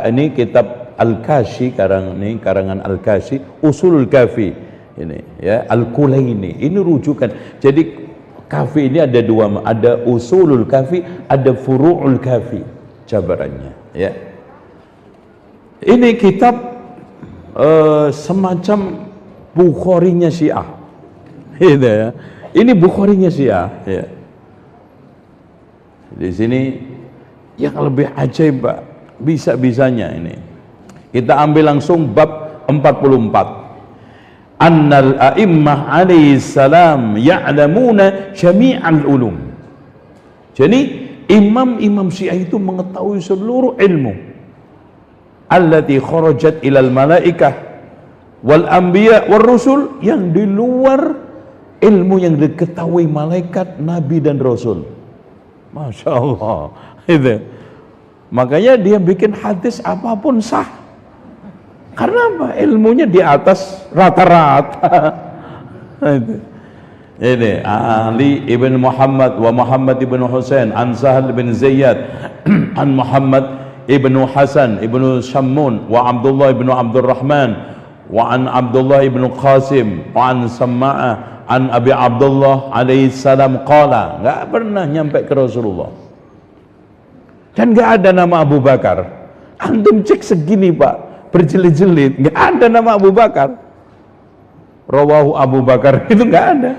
A: ini kitab Al-Kashi, karangan Al-Kashi, Usulul Kafi. Ini ya, Al-Kulaini. Ini rujukan. Jadi Kafi ini ada dua, ada Usulul Kafi, ada Furu'ul Kafi, jabarannya, ya. Ini kitab semacam Bukharinya Syiah. Gitu ya. Ini Bukharinya Syiah, ya. Di sini yang lebih ajaib, Pak, bisa-bisanya ini. Kita ambil langsung bab 44. Annal a'immah alaihi salam ya'lamuna jami'al ulum. Jadi imam-imam Syiah itu mengetahui seluruh ilmu allati kharajat ilal malaikah wal anbiya war rusul, yang di luar ilmu yang diketahui malaikat, nabi dan rasul. Masya Allah. Itu. Makanya dia bikin hadis apapun sah. Karena apa? Ilmunya di atas rata-rata. Ini Ali ibn Muhammad wa Muhammad ibn Husain an Sahal bin Zayyad an Muhammad ibn Hasan ibn Shammun wa Abdullah ibn Abdurrahman wa an Abdullah ibn Qasim wa an Sama'ah an Abi Abdullah alaihi salam qala. Enggak pernah nyampe ke Rasulullah. Dan enggak ada nama Abu Bakar. Antum cek segini, Pak, berjilid-jilid, enggak ada nama Abu Bakar. Rawahu Abu Bakar itu enggak ada.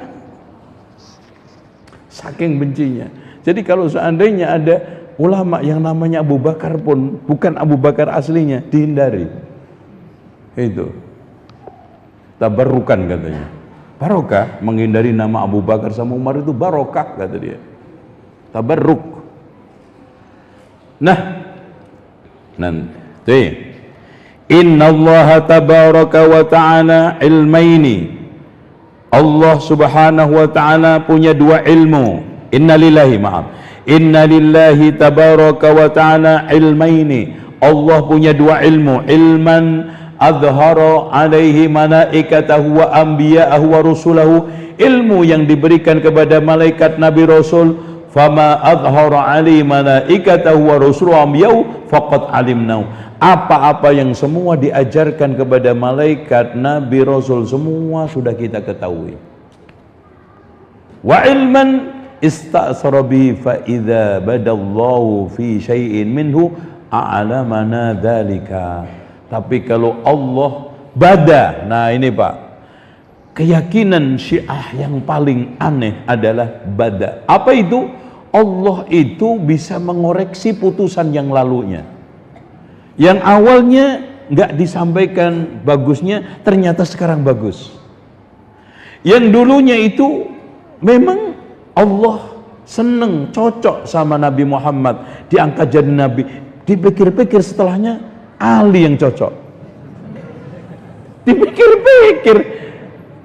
A: Saking bencinya. Jadi kalau seandainya ada ulama yang namanya Abu Bakar pun bukan Abu Bakar aslinya, dihindari. Itu tabarrukan katanya. Barokah, menghindari nama Abu Bakar sama Umar itu barokah, kata dia. Tabarruk. Nah, nanti Inna Allah tabaraka wa ta'ala ilmaini. Allah subhanahu wa ta'ala punya dua ilmu. Inna lillahi tabaraka wa ta'ala ilmaini. Allah punya dua ilmu, ilman adhara alaihi malaikatahu wa anbiya'ahu wa rusulahu, ilmu yang diberikan kepada malaikat, nabi, rasul, fama adhara alaihi malaikatahu wa rusulahu wa anbiya'ahu faqad alimnahu, apa-apa yang semua diajarkan kepada malaikat, nabi, rasul, semua sudah kita ketahui. Wa ilman ista'sara bihi fa idza badallahu fi syai'in minhu a'lamana dzalika. Tapi kalau Allah bada, nah ini Pak, keyakinan Syiah yang paling aneh adalah bada. Apa itu? Allah itu bisa mengoreksi putusan yang lalunya, yang awalnya nggak disampaikan bagusnya, ternyata sekarang bagus. Yang dulunya itu memang Allah seneng, cocok sama Nabi Muhammad, diangkat jadi Nabi. Dipikir-pikir setelahnya Ali yang cocok. Dipikir-pikir,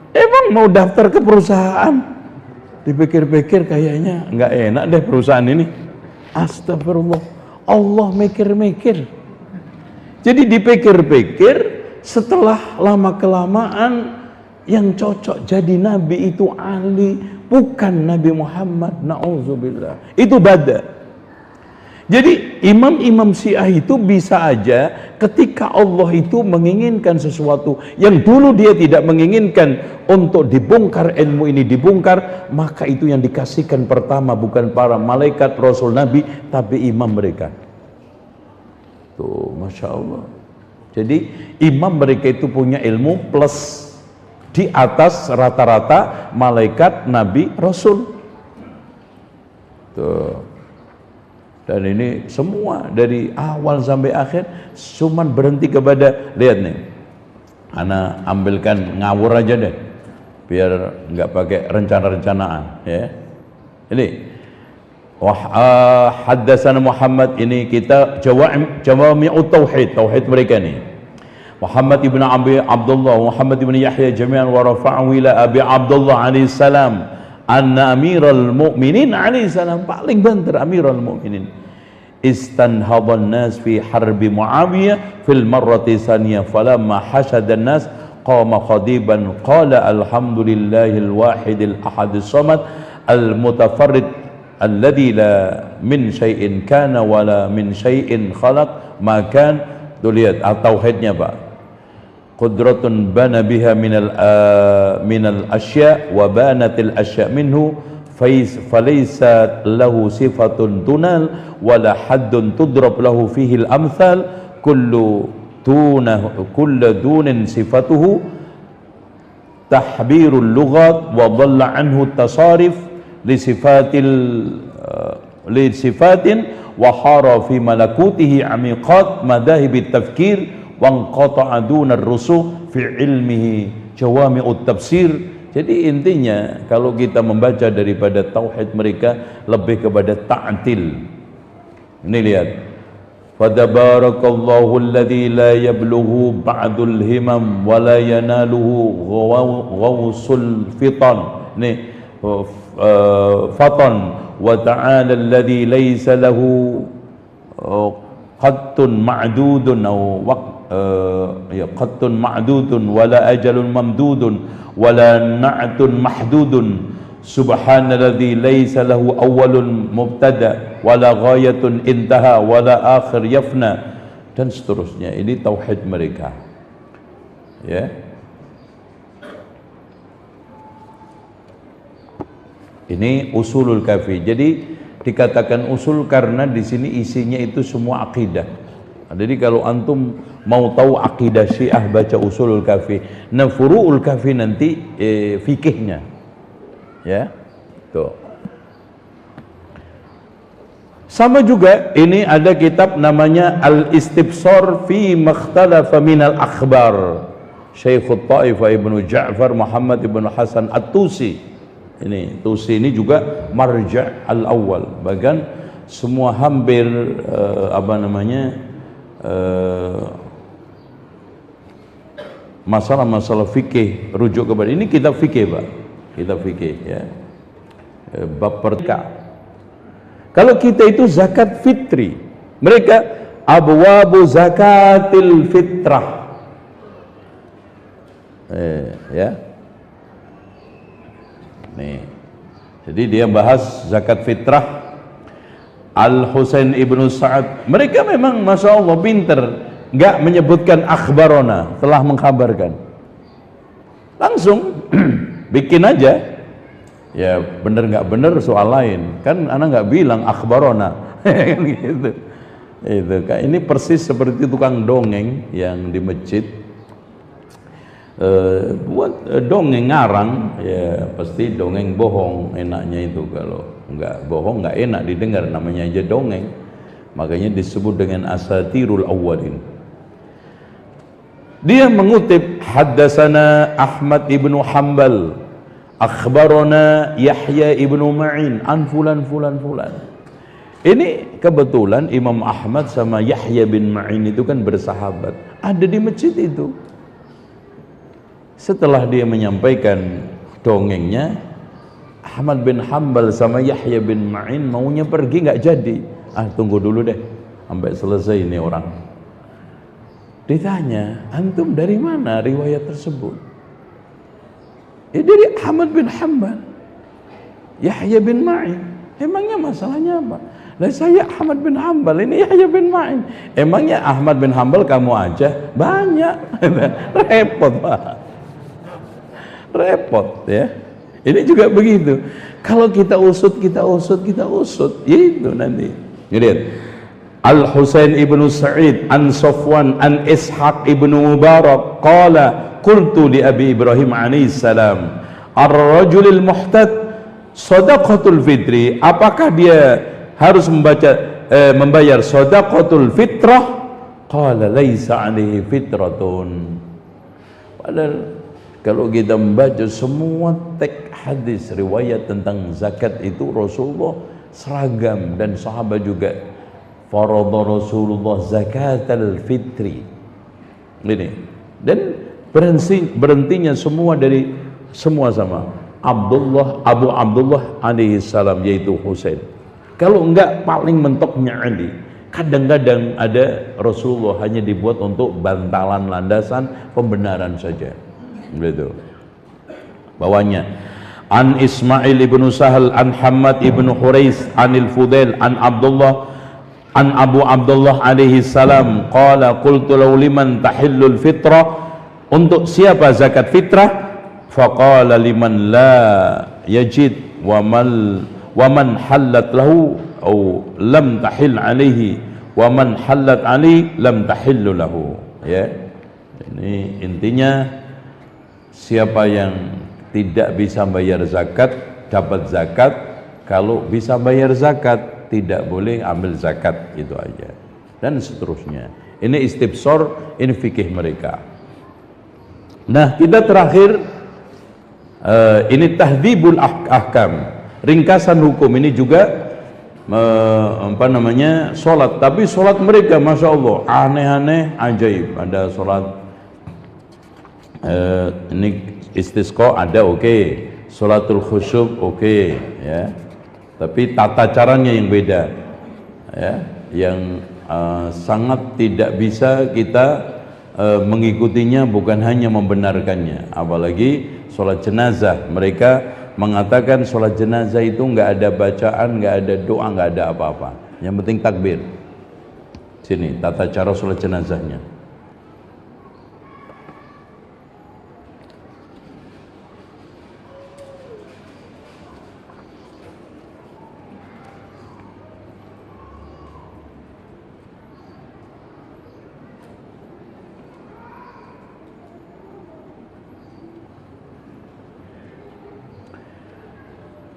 A: emang mau daftar ke perusahaan, dipikir-pikir kayaknya nggak enak deh perusahaan ini. Astagfirullah, Allah mikir-mikir. Jadi dipikir-pikir, setelah lama-kelamaan yang cocok jadi Nabi itu Ali, bukan Nabi Muhammad. Na'udzubillah, itu bada. Jadi imam-imam Syiah itu bisa aja ketika Allah itu menginginkan sesuatu yang dulu dia tidak menginginkan untuk dibongkar, ilmu ini dibongkar, maka itu yang dikasihkan pertama bukan para malaikat, rasul, nabi, tapi imam mereka. Tuh, Masya Allah. Jadi imam mereka itu punya ilmu plus di atas rata-rata malaikat, nabi, rasul. Tuh. Dan ini semua dari awal sampai akhir cuman berhenti kepada, lihat nih, ana ambilkan ngawur aja deh biar nggak pakai rencana-rencanaan ya. Ini haddatsana Muhammad, ini kita jawami'ut tauhid, tauhid mereka nih. Muhammad ibn Abi Abdullah, Muhammad ibn Yahya jami'an wa rafa'ahu ila Abi Abdullah alaihi salam anna amiral mu'minin alaihi salam, paling banter amiral mu'minin, istanhadan nas fi harbi Muawiyah fil marrati saniyah falamma hashadan nas qama khadiban qala alhamdulillahil wahidil ahadis samad al mutafarrid alladhi la min syai'in kana wala min syai'in khalaq ma kan. Tuh lihat tauhidnya Pak, qudratun bana biha minal asya wa banatil asya minhu falaysa lahu sifatun tunal wala haddun tudrab lahu fihi al-amthal kullu dunin sifatuhu tahbirul lughat wa dhalla anhu tasarif li sifatin wa hara fi malakutihi amiqat madahib at-tafkir wanqata'a duna ar-rusuh fi ilmihi jawami'ut tafsir. Jadi intinya kalau kita membaca daripada tauhid mereka lebih kepada ta'til. Ini lihat, fadabarakallahu alladhi la yablughu ba'dul himam wa la yanaluhu ghawsul fitan. Ini fatan wa ta'ala alladhi laysa lahu qattun ma'dudun qattun ma'dudun wala ajalun mamdudun wala na'tun mahdudun subhanalladzi laisa lahu awwalun mubtada wala ghayatun intaha wala akhir yafna, dan seterusnya. Ini tauhid mereka ya. Ini usulul kafi. Jadi dikatakan usul karena di sini isinya itu semua akidah. Jadi kalau antum mau tahu akidah Syiah baca usulul kafi. Nah, furu'ul kafi nanti fikihnya. Ya. Tuh. Sama juga ini ada kitab namanya Al-Istibsar fi makhtalafa minal akhbar. Syekhut Taifah Ibnu Ja'far Muhammad Ibnu Hasan At-Tusi. Ini Tusi ini juga marja' al-awwal. Bahkan semua hampir masalah-masalah fikih rujuk kepada ini, kitab fikih Pak, kitab fikih ya, bab perkara. Kalau kita itu zakat fitri, mereka abwabu zakatil fitrah. Ya. Nih. Jadi dia bahas zakat fitrah. Al-Husain ibnu Sa'ad, mereka memang Masya Allah pinter, nggak menyebutkan akhbarona, telah mengkabarkan, langsung bikin aja. Ya bener nggak bener soal lain, kan anak nggak bilang akhbarona kan gitu. Itu kan ini persis seperti tukang dongeng yang di masjid buat dongeng ngarang, ya pasti dongeng bohong enaknya itu. Kalau nggak bohong nggak enak didengar, namanya aja dongeng, makanya disebut dengan asatirul awwalin. Dia mengutip haddatsana Ahmad ibnu Hanbal, akhbarana Yahya ibnu Ma'in an fulan fulan fulan. Ini kebetulan Imam Ahmad sama Yahya bin Ma'in itu kan bersahabat, ada di masjid itu. Setelah dia menyampaikan dongengnya, Ahmad bin Hanbal sama Yahya bin Ma'in maunya pergi, nggak jadi. Tunggu dulu deh sampai selesai ini orang. Ditanya, antum dari mana riwayat tersebut? Dari Ahmad bin Hanbal, Yahya bin Ma'in. Emangnya masalahnya apa? Lah saya Ahmad bin Hanbal, ini Yahya bin Ma'in. Emangnya Ahmad bin Hanbal kamu aja? Banyak. Repot Pak. Repot ya. Ini juga begitu. Kalau kita usut, itu nanti. Lihat. Al-Husain ibnu Sa'id an Safwan an Ishaq ibnu Mubarak qala qultu li Abi Ibrahim alaihi salam ar-rajulil muhtad shadaqatul fitri, apakah dia harus membayar shadaqatul fitrah? Qala laisa alaihi fitratun. Padahal kalau kita membaca semua teks hadis riwayat tentang zakat itu Rasulullah seragam, dan sahabat juga farada Rasulullah zakatal fitri. Ini. Dan berhentinya semua dari semua sama Abu Abdullah alaihi salam, yaitu Husain. Kalau enggak paling mentoknya Ali. Kadang-kadang ada Rasulullah hanya dibuat untuk bantalan landasan pembenaran saja. Begitu. Bawahnya an Ismail ibnu Sahal an Hammad ibnu Hurais anil Fudail an Abdullah an Abu Abdullah alaihi salam qala qultu law liman tahillul fitrah, untuk siapa zakat fitrah? Faqala liman la yajid wa man hallat lahu au lam tahil alaihi wa man hallat alaihi lam tahillu lahu. Ya, ini intinya, siapa yang tidak bisa bayar zakat dapat zakat, kalau bisa bayar zakat tidak boleh ambil zakat, itu aja, dan seterusnya. Ini istibsar, ini fikih mereka. Nah, kita terakhir ini tahdhibul ahkam, ringkasan hukum. Ini juga sholat, tapi sholat mereka Masya Allah aneh-aneh, ajaib. Ada sholat ini istisqa ada, oke. Sholatul khusyuk oke, ya. Tapi tata caranya yang beda, ya, yang sangat tidak bisa kita mengikutinya, bukan hanya membenarkannya. Apalagi sholat jenazah, mereka mengatakan sholat jenazah itu nggak ada bacaan, nggak ada doa, nggak ada apa-apa, yang penting takbir. Sini tata cara sholat jenazahnya.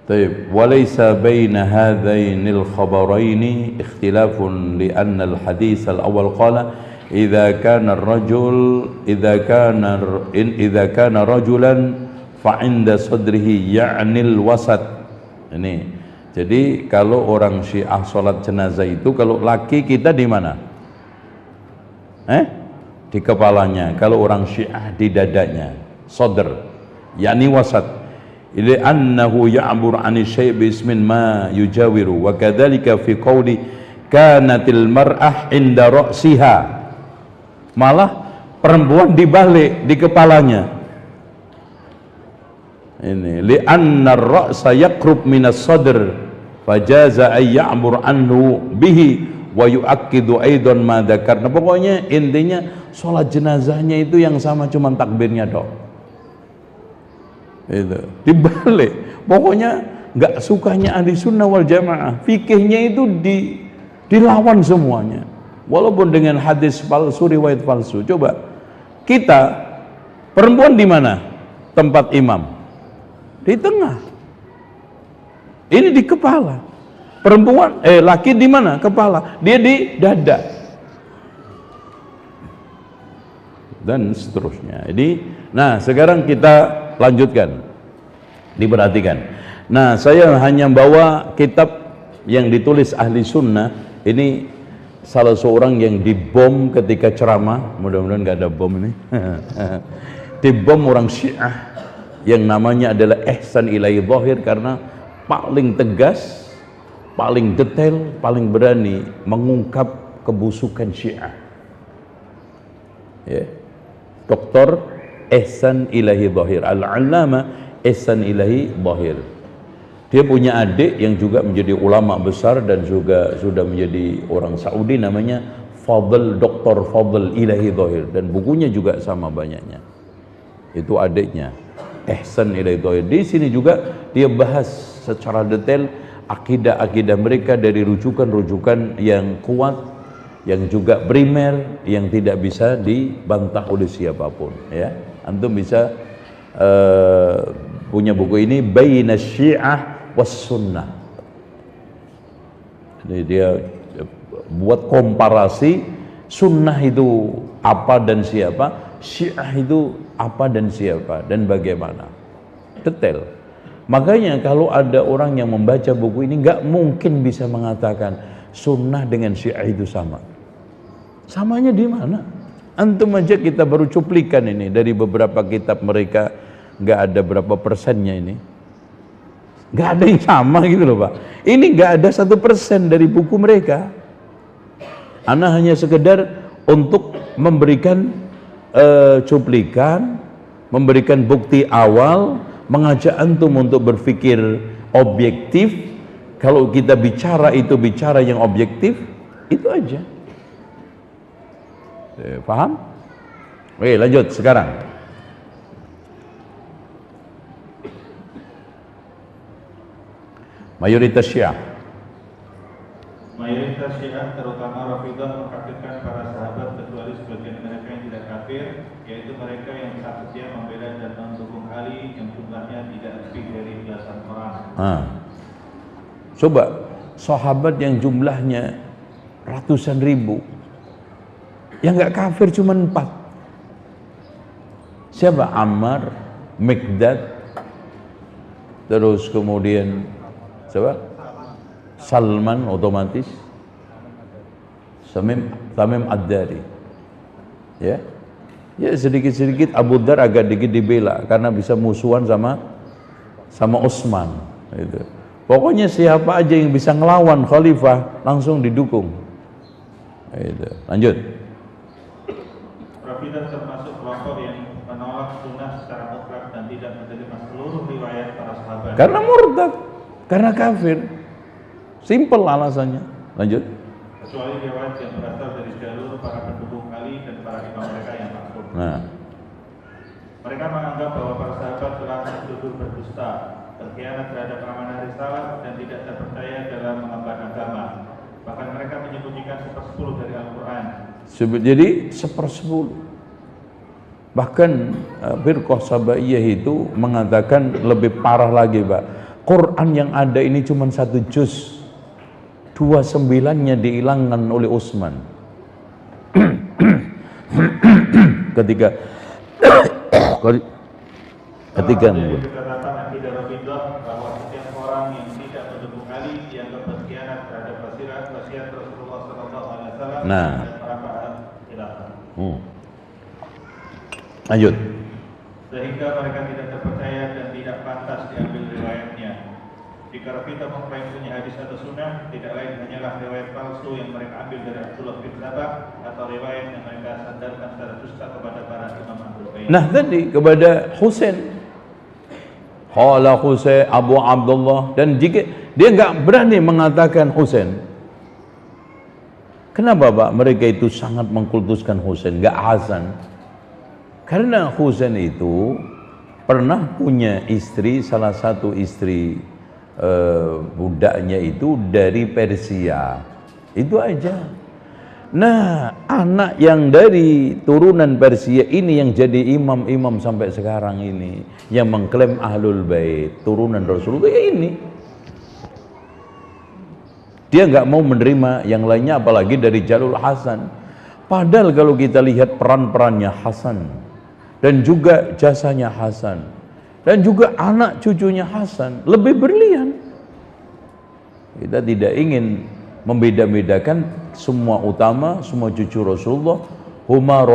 A: طيب وليس بين هذين الخبرين اختلاف لأن الحديث الأول قال إذا كان رجلا فعند صدره يعني الوسط. Ini jadi kalau orang Syiah sholat jenazah itu, kalau laki kita di mana? Di kepalanya. Kalau orang Syiah di dadanya, sodr, yakni wasat. Li'annahu ya'bur 'ani syai' bi ismin ma yujawiru wa kadzalika fi qouli kanatil mar'ah 'inda ra'siha. Malah perempuan dibalik di kepalanya. Ini li'anna ar-ra'sa yaqrub minas sadr fajaza ay ya'mur anhu bihi wa yu'akkidu aidan ma dzakarna. Pokoknya intinya sholat jenazahnya itu yang sama cuman takbirnya dong. Itu dibalik. Pokoknya nggak sukanya ahli sunnah wal jamaah, fikihnya itu dilawan semuanya. Walaupun dengan hadis palsu, riwayat palsu. Coba kita perempuan di mana tempat imam? Di tengah. Ini di kepala. Perempuan, laki di mana? Kepala. Dia di dada. Dan seterusnya. Jadi, nah sekarang kita lanjutkan. Diperhatikan. Nah, saya hanya bawa kitab yang ditulis ahli sunnah. Ini salah seorang yang dibom ketika ceramah. Mudah-mudahan nggak ada bom ini. Dibom orang Syiah yang namanya adalah Ihsan Ilahi Dhahir, karena paling tegas, paling detail, paling berani mengungkap kebusukan Syiah. Ya. Dr. Ihsan Ilahi Dhahir, Al-Allama Ihsan Ilahi Dhahir. Dia punya adik yang juga menjadi ulama besar dan juga sudah menjadi orang Saudi, namanya Dr. Fadl Ilahi Dhahir, dan bukunya juga sama banyaknya. Itu adiknya, Ihsan Ilahi Dhahir. Di sini juga dia bahas secara detail akidah-akidah mereka dari rujukan-rujukan yang kuat, yang juga primer, yang tidak bisa dibantah oleh siapapun. Ya, antum bisa punya buku ini, Baina Syiah was Sunnah. Jadi dia buat komparasi sunnah itu apa dan siapa, Syiah itu apa dan siapa dan bagaimana, detail. Makanya kalau ada orang yang membaca buku ini nggak mungkin bisa mengatakan sunnah dengan Syiah itu sama. Samanya di mana? Antum aja kita baru cuplikan ini dari beberapa kitab mereka, nggak ada berapa persennya ini, nggak ada yang sama gitu loh Pak. Ini nggak ada 1% dari buku mereka. Ana hanya sekedar untuk memberikan cuplikan, memberikan bukti awal, mengajak antum untuk berpikir objektif. Kalau kita bicara itu bicara yang objektif, itu aja. Paham? Oke, lanjut sekarang. Mayoritas Syiah.
B: Mayoritas Syiah terutama Rafidhah mengkafirkan para sahabat kecuali sebagian mereka yang tidak kafir, yaitu mereka yang sangat setia membela dan mendukung Ali yang jumlahnya tidak lebih dari belasan orang.
A: Coba sahabat yang jumlahnya ratusan ribu, yang nggak kafir cuma 4. Siapa? Ammar, Miqdad, terus kemudian siapa? Salman otomatis, Tamim Ad-Dari. Ya, sedikit-sedikit Abu Dhar agak dikit dibela karena bisa musuhan sama Utsman. Gitu. Pokoknya siapa aja yang bisa ngelawan khalifah langsung didukung. Gitu. Lanjut.
B: Rafidhah termasuk kelompok yang menolak sunnah secara mutlak dan tidak menerima seluruh riwayat para sahabat.
A: Karena murtad, karena kafir. Simpel alasannya. Lanjut.
B: Kecuali riwayat yang berasal dari jalur para pendukung Ali dan para imam mereka yang maksum.
A: Nah,
B: mereka menganggap bahwa para sahabat telah tuduh berdusta, berkhianat terhadap amanah risalah dan tidak terpercaya dalam mengemban agama. Bahkan mereka menyembunyikan 1/10 dari Al-Quran. Jadi
A: 1/10. Bahkan Firqah Sabaiyah itu mengatakan lebih parah lagi, Pak. Quran yang ada ini cuma 1 juz. 29-nya dihilangkan oleh Utsman. ketika
B: bahwa setiap orang yang tidak mendukung Ali dianggap berkhianat terhadap wasiat Rasulullah SAW.
A: Nah,
B: dan para khilafah.
A: Lanjut.
B: Sehingga mereka tidak terpercaya dan tidak pantas diambil riwayatnya. Jika Rafidhah mengklaim punya hadis atau sunnah, tidak lain hanyalah riwayat palsu yang mereka ambil dari Abdullah bin Sabah atau riwayat yang mereka sandarkan secara dusta kepada para imam Ahlul Bait.
A: Nah tadi kepada Husain. qala Husain Abu Abdullah, dan jika dia nggak berani mengatakan Husain. Kenapa Pak? Mereka itu sangat mengkultuskan Husain, nggak Hasan. Karena Husain itu pernah punya istri, salah satu istri budaknya itu dari Persia. Itu aja. Nah, anak yang dari turunan Persia ini yang jadi imam-imam sampai sekarang ini, yang mengklaim Ahlul Bait, turunan Rasulullah, ya ini. Dia nggak mau menerima yang lainnya, apalagi dari jalur Hasan. Padahal kalau kita lihat peran-perannya Hasan, dan juga jasanya Hasan, dan juga anak cucunya Hasan, lebih berlian. Kita tidak ingin membeda-bedakan, semua utama, semua cucu Rasulullah. Huma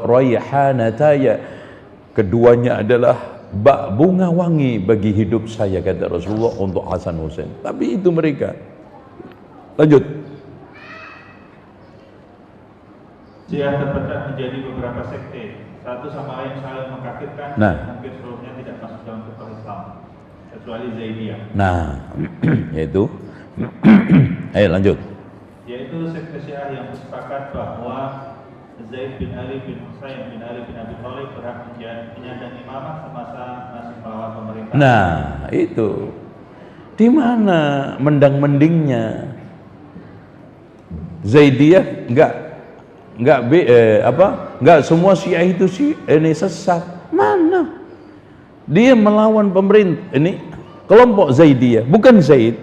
A: raihanataya, keduanya adalah bak bunga wangi bagi hidup saya, kata Rasulullah untuk Hasan Husain. Tapi itu mereka. Lanjut.
B: Syiah terpecah menjadi beberapa sekte, satu sama lain saling mengkafirkan,
A: Nah,
B: hampir seluruhnya tidak masuk dalam fiqh Islam, kecuali Zaidiyah.
A: nah, yaitu ayo lanjut.
B: Yaitu sekte Syiah yang bersepakat bahwa Zaid bin Ali bin Husain bin Ali bin Abi Thalib berhak menyandang imamah semasa masih melawan pemerintah.
A: Nah, itu di mana mendang-mendingnya? Zaidiyah enggak semua Syiah itu ini sesat. Mana? Dia melawan pemerintah. Ini kelompok Zaidiyah, bukan Zaid.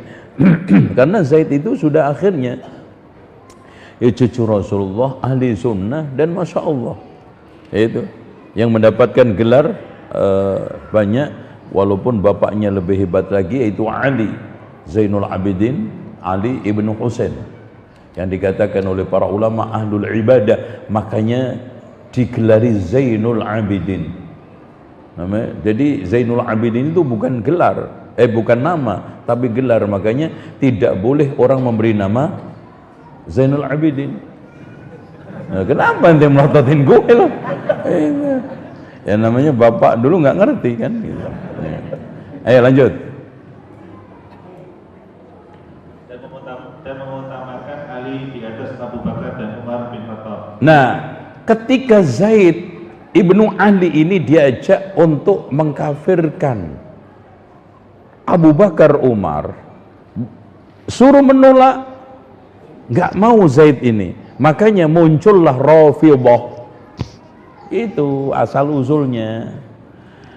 A: Karena Zaid itu sudah akhirnya ya cucu Rasulullah, ahli sunnah, dan masya Allah itu yang mendapatkan gelar banyak, walaupun bapaknya lebih hebat lagi, yaitu Ali Zainul Abidin Ali ibnu Husain, yang dikatakan oleh para ulama ahlul ibadah, makanya digelari Zainul Abidin namanya. Jadi Zainul Abidin itu bukan gelar, bukan nama, tapi gelar. Makanya tidak boleh orang memberi nama Zainul Abidin. Nah, kenapa ente melototin gue loh? Ya namanya bapak dulu nggak ngerti kan gitu. Ayo lanjut.
B: Dan mengutamakan Ali di atas Abu Bakar dan Umar bin Khattab.
A: Nah, ketika Zaid ibnu Ali ini diajak untuk mengkafirkan Abu Bakar, Umar, suruh menolak, nggak mau Zaid ini. Makanya muncullah Rafidhah. Itu asal usulnya.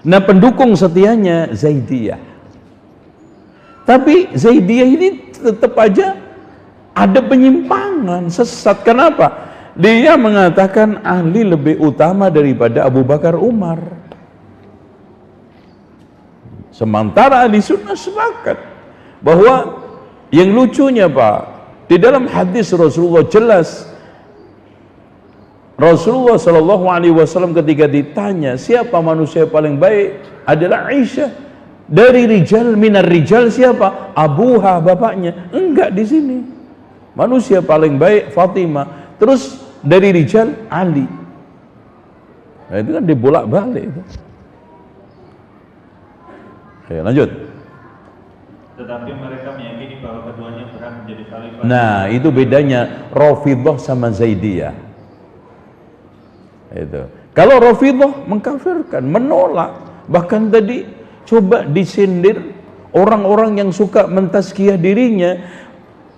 A: Nah, pendukung setianya Zaidiyah. Tapi Zaidiyah ini tetap aja ada penyimpangan, sesat. Kenapa? Dia mengatakan Ali lebih utama daripada Abu Bakar, Umar. Sementara ahli sunnah sepakat bahwa yang lucunya Pak, di dalam hadis Rasulullah jelas, Rasulullah Shallallahu Alaihi Wasallam ketika ditanya siapa manusia paling baik, adalah Aisyah. Dari rijal minar rijal siapa? Abuha, bapaknya. Enggak, di sini manusia paling baik Fatimah. Terus dari rijal Ali. Nah, itu kan dibolak-balik itu. Oke, lanjut.
B: Tetapi mereka meyakini bahwa keduanya berhak menjadi khalifah.
A: Nah, itu bedanya Rafidhah sama Zaidiyah. Itu. Kalau Rafidhah mengkafirkan, menolak, bahkan tadi coba disindir orang-orang yang suka mentazkiyah dirinya.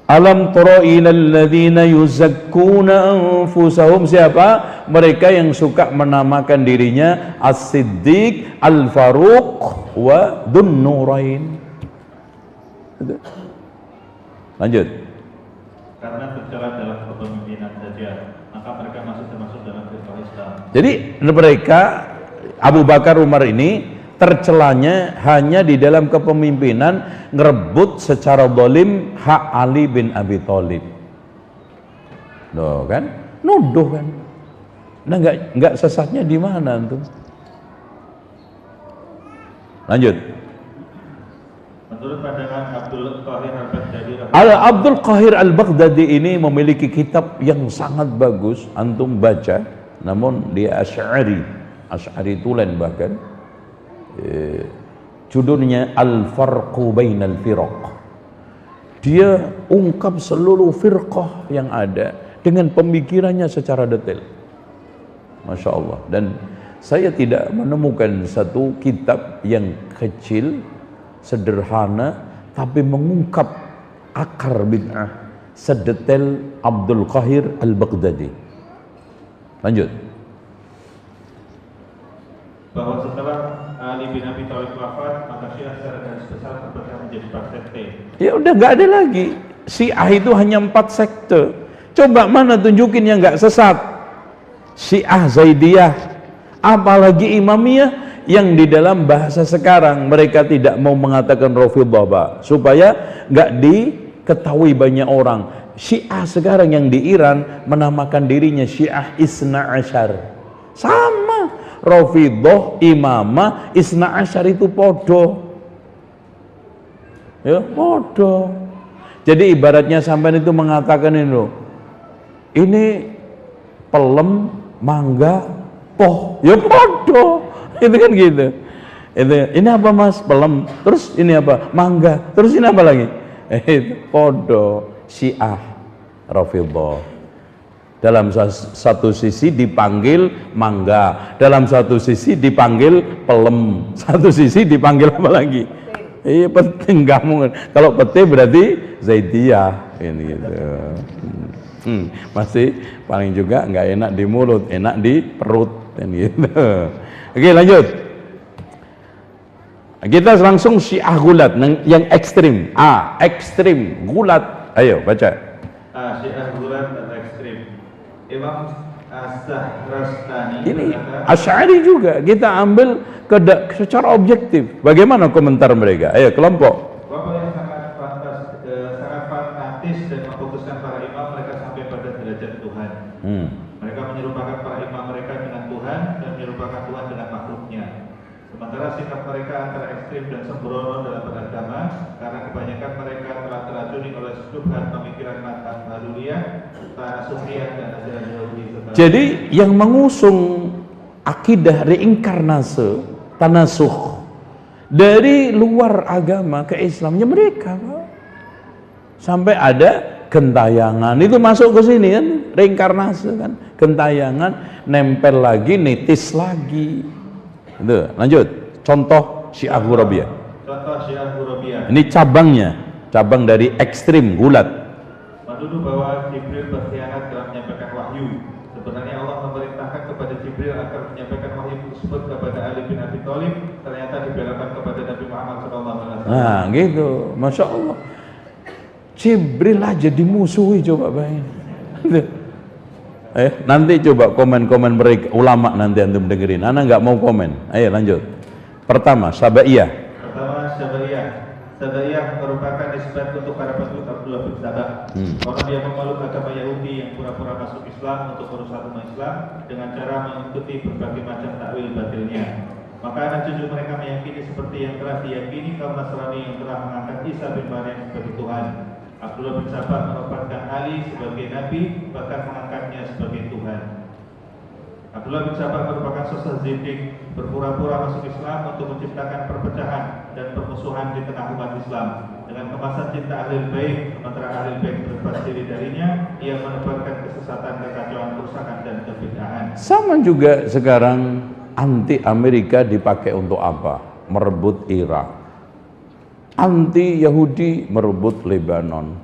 A: Alam tara ilal ladzina yuzakkuna anfusahum, siapa? Mereka yang suka menamakan dirinya As-Siddiq, Al-Faruq wa Dzun Nurain. Lanjut.
B: Karena tercela dalam kepemimpinan saja, maka mereka masih termasuk dalam fiqh Islam.
A: Jadi mereka Abu Bakar, Umar ini tercelanya hanya di dalam kepemimpinan, ngerebut secara zalim hak Ali bin Abi Thalib. Loh kan? Nuduh kan? Nah, enggak sesatnya di mana tuh? Lanjut.
B: Menurut pandangan Abdul Qahir Al-Baghdadi,
A: Abdul Qahir Al-Baghdadi ini memiliki kitab yang sangat bagus, antum baca. Namun dia Asy'ari tulen bahkan. Judulnya Al-Farqu Bainal Firaq. Dia ungkap seluruh firqah yang ada dengan pemikirannya secara detail. Masya Allah. Dan saya tidak menemukan satu kitab yang kecil, sederhana, tapi mengungkap akar bid'ah sedetail Abdul Qahir Al-Baghdadi. Lanjut.
B: Bahwa setelah Ali bin Abi Thalib wafat, maka Syiah secara garis besar terpecah menjadi 4 sekte.
A: Ya udah nggak ada lagi. Syiah itu hanya 4 sekte. Coba mana tunjukin yang nggak sesat. Syiah Zaidiyah, apalagi Imamiyah yang di dalam bahasa sekarang mereka tidak mau mengatakan Rafidhah, Pak, supaya nggak diketahui banyak orang. Syiah sekarang yang di Iran menamakan dirinya Syiah Isna Asyar. Sama. Rafidhah, Imamah, Isna Asyar itu podo. Ya, podo. Jadi ibaratnya sampai itu mengatakan ini pelem, mangga, poh, ya podo. Itu kan gitu. Ini apa Mas? Pelem. Terus ini apa? Mangga. Terus ini apa lagi? Itu podo. Syiah, Rafidhah. Dalam satu sisi dipanggil mangga, dalam satu sisi dipanggil pelem, satu sisi dipanggil apa lagi? Iya, penting kamu. Kalau pete berarti Zaidiyah ini gitu. Masih paling juga nggak enak di mulut, enak di perut ini gitu. Oke, lanjut. Kita langsung Syiah gulat yang ekstrim. Ekstrim gulat. Ayo baca.
B: Syiah gulat atau ekstrim. Imam As-Sahrastani
A: Ini Asy'ari juga kita ambil secara objektif. Bagaimana komentar mereka? Ayo kelompok.
B: Bapak yang sangat fanatis dan memfokuskan para imam mereka sampai pada derajat Tuhan. Mereka menyerupakan para imam mereka dengan Tuhan dan menyerupakan Tuhan dengan makhluknya. Sementara sikap mereka antara ekstrim dan sembrono dalam beragama karena kebanyakan mereka telah teracuni oleh syubhat pemikiran mazhab Haluliyah, Tanasukiyah dan ajaran Yahudi.
A: Jadi yang mengusung akidah reinkarnase, tanasuh dari luar agama ke Islamnya mereka, Pak. Sampai ada gentayangan itu masuk ke sini kan, reinkarnase kan, gentayangan nempel lagi, nitis lagi. Itu, lanjut. Contoh Syiah Ghurabiyah.
B: Contoh Syiah Ghurabiyah.
A: Ini cabangnya, cabang dari ekstrim gulat.
B: Menuduh bahwa Jibril berkhianat dalam menyampaikan wahyu. Sebenarnya Allah memerintahkan kepada Jibril agar menyampaikan wahyu tersebut kepada Ali bin Abi Thalib, ternyata dibelokkan kepada Nabi Muhammad SAW.
A: Nah, gitu, masya Allah. Jibril aja dimusuhi, coba bayangin. Nanti coba komen-komen mereka ulama nanti antum dengerin. Ana nggak mau komen. Ayo lanjut. Pertama, Sabaiyah.
B: Sabaiyah merupakan nisbat untuk para pengikut Abdullah bin Sabah. Orang yang memeluk agama Yahudi yang pura-pura masuk Islam untuk merusak umat Islam dengan cara mengikuti berbagai macam takwil batilnya. Maka anak cucu mereka meyakini seperti yang telah diyakini kaum Nasrani yang telah mengangkat Isa bin Maryam sebagai Tuhan. Abdullah bin Sabah menempatkan Ali sebagai Nabi, bahkan mengangkatnya sebagai Tuhan. Abdullah bin Sabah merupakan sosok zindik, berpura-pura masuk Islam untuk menciptakan perpecahan dan permusuhan di tengah umat Islam. Dengan kemasan cinta Ahlul Bait, sementara Ahlul Bait berlepas diri darinya, ia menebarkan kesesatan, kekacauan, kerusakan dan kebid'ahan.
A: Sama juga sekarang anti Amerika dipakai untuk apa? Merebut Irak. Anti Yahudi merebut Lebanon.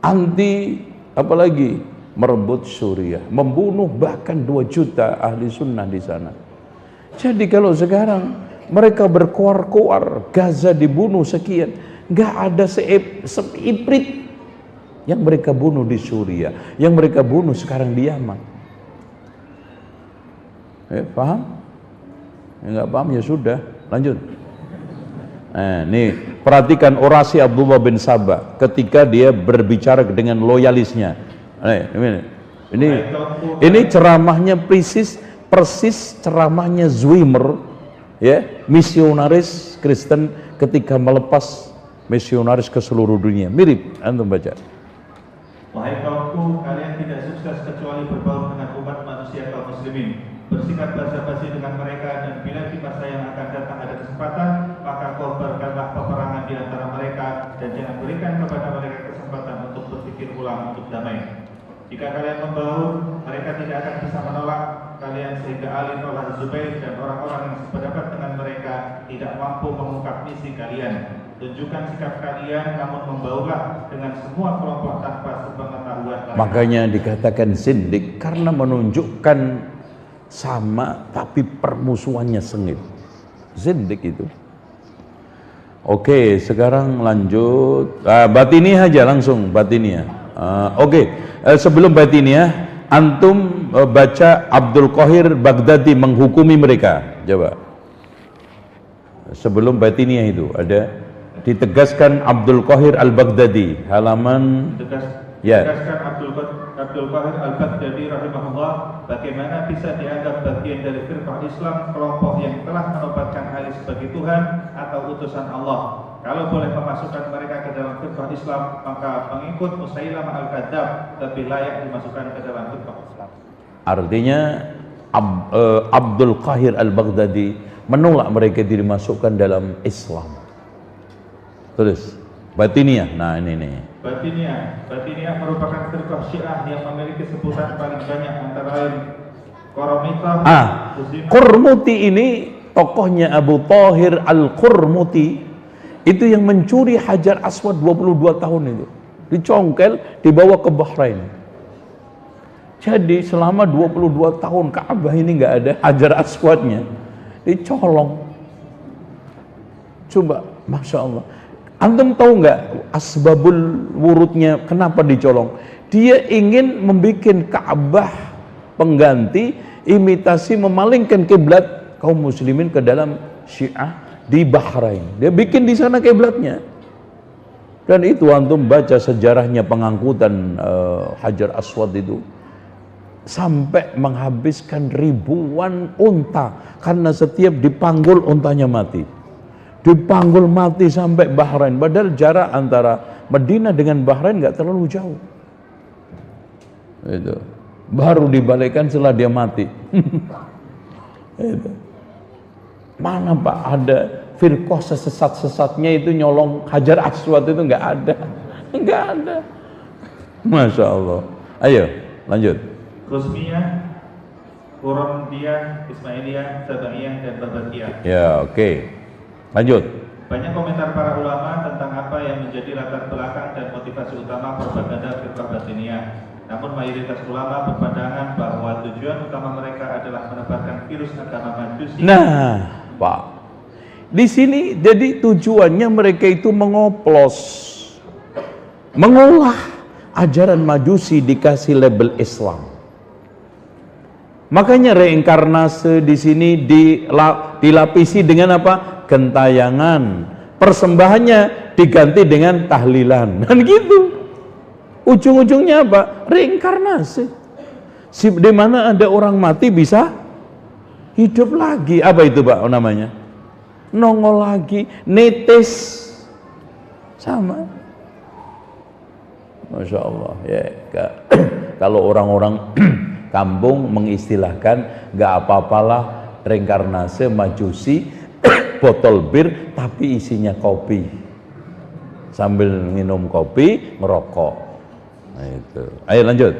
A: Anti apalagi? Merebut Suriah, membunuh bahkan 2 juta ahli sunnah di sana. Jadi kalau sekarang mereka berkoar-koar, Gaza dibunuh sekian, nggak ada seiprit yang mereka bunuh di Suriah, yang mereka bunuh sekarang di Yaman. Paham? Nggak paham ya sudah, lanjut. Nih perhatikan orasi Abdullah bin Sabah ketika dia berbicara dengan loyalisnya. Ini ceramahnya persis ceramahnya Zwimmer, ya, misionaris Kristen ketika melepas misionaris ke seluruh dunia. Mirip, antum baca.
B: Wahai kaumku, kalian tidak sukses kecuali berbaur dengan umat manusia kaum muslimin, bersikap basa-basi dengan mereka, dan bila di masa yang akan datang ada kesempatan, maka kobarkanlah peperangan di antara mereka dan jangan berikan kepada mereka kesempatan untuk berpikir ulang untuk damai. Jika kalian membaur, mereka tidak akan bisa menolak kalian sehingga Ali Tolha Zubair dan orang-orang yang sependapat dengan mereka tidak mampu mengungkap misi kalian. Tunjukkan sikap kalian, namun membaurlah dengan semua kelompok tanpa sepengetahuan mereka.
A: Makanya dikatakan zindik karena menunjukkan sama tapi permusuhannya sengit. Zindik itu. Oke, sekarang lanjut batiniah aja langsung batiniah. Sebelum batiniah, antum baca Abdul Qahir Baghdadi menghukumi mereka. Coba. Sebelum batiniah itu ada ditegaskan Abdul Qahir Al-Baghdadi halaman
B: Tegaskan Abdul Qahir Al-Baghdadi rahimahullah, bagaimana bisa dianggap bagian dari firqah Islam kelompok yang telah menobatkan Ali sebagai Tuhan atau utusan Allah. Kalau boleh memasukkan mereka ke dalam firqah Islam, maka pengikut Musailamah Al-Kadzab lebih layak dimasukkan ke dalam firqah Islam.
A: Artinya Abdul Qahir Al-Baghdadi menolak mereka dimasukkan dalam Islam. Terus batiniah. Nah ini nih. Batiniah
B: merupakan firqah Syiah yang memiliki sebutan paling banyak antara lain Quramitah.
A: Qurmuti ini tokohnya Abu Thahir Al-Qurmuti itu yang mencuri Hajar Aswad 22 tahun itu. Dicongkel, dibawa ke Bahrain. Jadi selama 22 tahun Ka'bah ini nggak ada Hajar Aswadnya. Dicolong. Coba, Masya Allah. Antum tahu nggak asbabul wurudnya kenapa dicolong? Dia ingin membuat Ka'bah pengganti, imitasi memalingkan kiblat kaum muslimin ke dalam Syiah di Bahrain. Dia bikin di sana kiblatnya. Dan itu antum baca sejarahnya pengangkutan Hajar Aswad itu sampai menghabiskan ribuan unta karena setiap dipanggul untanya mati. Dipanggul mati sampai Bahrain, padahal jarak antara Madinah dengan Bahrain nggak terlalu jauh. Itu baru dibalikkan setelah dia mati. Itu. Mana Pak ada firqah sesat-sesatnya itu nyolong Hajar Aswad itu nggak ada. Masya Allah. Ayo lanjut.
B: Khusmiyah, Quramiyah, Ismailiyah, Sabaiyah dan Babatiyah.
A: Ya oke. Lanjut.
B: Banyak komentar para ulama tentang apa yang menjadi latar belakang dan motivasi utama propaganda firqah batiniah. Namun mayoritas ulama berpandangan bahwa tujuan utama mereka adalah menebarkan virus agama Majusi.
A: Nah, Pak, di sini jadi tujuannya mereka itu mengoplos, mengolah ajaran Majusi dikasih label Islam. Makanya reinkarnase di sini dilapisi dengan apa? Gentayangan. Persembahannya diganti dengan tahlilan. Dan gitu. Ujung-ujungnya apa? Reinkarnasi. Di mana ada orang mati bisa hidup lagi. Apa itu Pak namanya? Nongol lagi, netes. Sama. Masya Allah. Ya, kalau orang-orang kampung mengistilahkan nggak apa-apalah reinkarnasi Majusi botol bir tapi isinya kopi, sambil minum kopi ngerokok. Nah, itu. Ayo lanjut.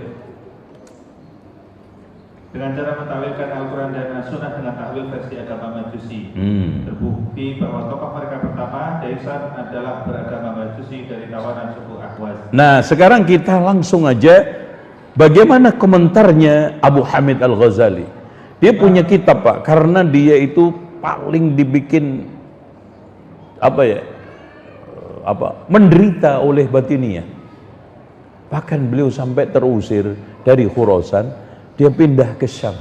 B: Dengan cara mentakwilkan Al-Quran dan As-Sunnah dengan takwil versi agama Majusi. Terbukti bahwa tokoh mereka pertama, Daisan, adalah beragama Majusi dari kawanan suku Ahwaz. Nah
A: sekarang kita langsung aja bagaimana komentarnya Abu Hamid Al-Ghazali. Dia punya kitab Pak, karena dia itu paling dibikin menderita oleh batiniah. Bahkan beliau sampai terusir dari Khurasan, dia pindah ke Syam.